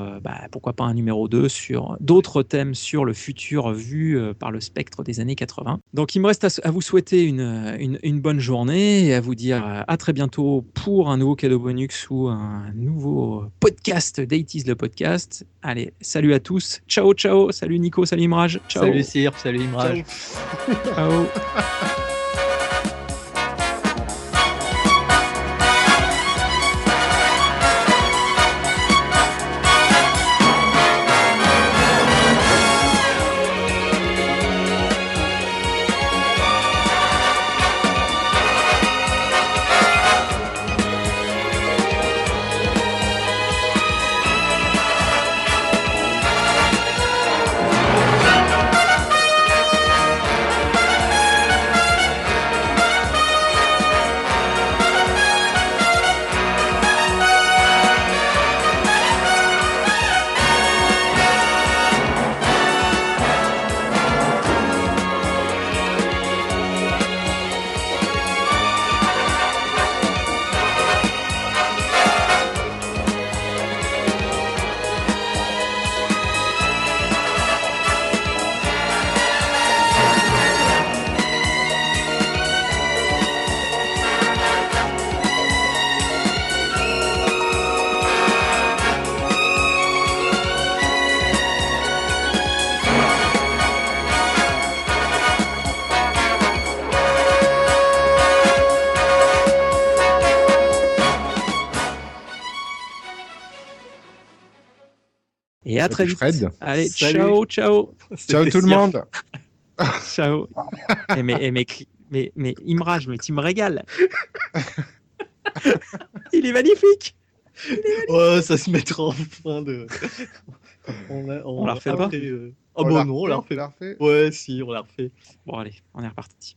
pourquoi pas un numéro 2 sur d'autres thèmes sur le futur vu par le spectre des années 80. Donc il me reste à vous souhaiter une bonne journée et à vous dire à très bientôt pour un nouveau cadeau bonus ou un nouveau podcast d'Eighties le podcast. Allez, salut à tous, ciao ciao, salut Nico, salut Imraj, ciao.
Salut Sir, salut Imraj.
Ciao. Et à très vite.
Fred.
Allez,
Salut.
ciao, ciao.
Ciao tout le monde.
Ciao. Mais Imraj, mais tu me régales. Il est magnifique.
Oh, ça se mettra en fin de.
On la refait pas
Oh bon, non, on la refait. Ouais, si, on la refait.
Bon, allez, on est reparti.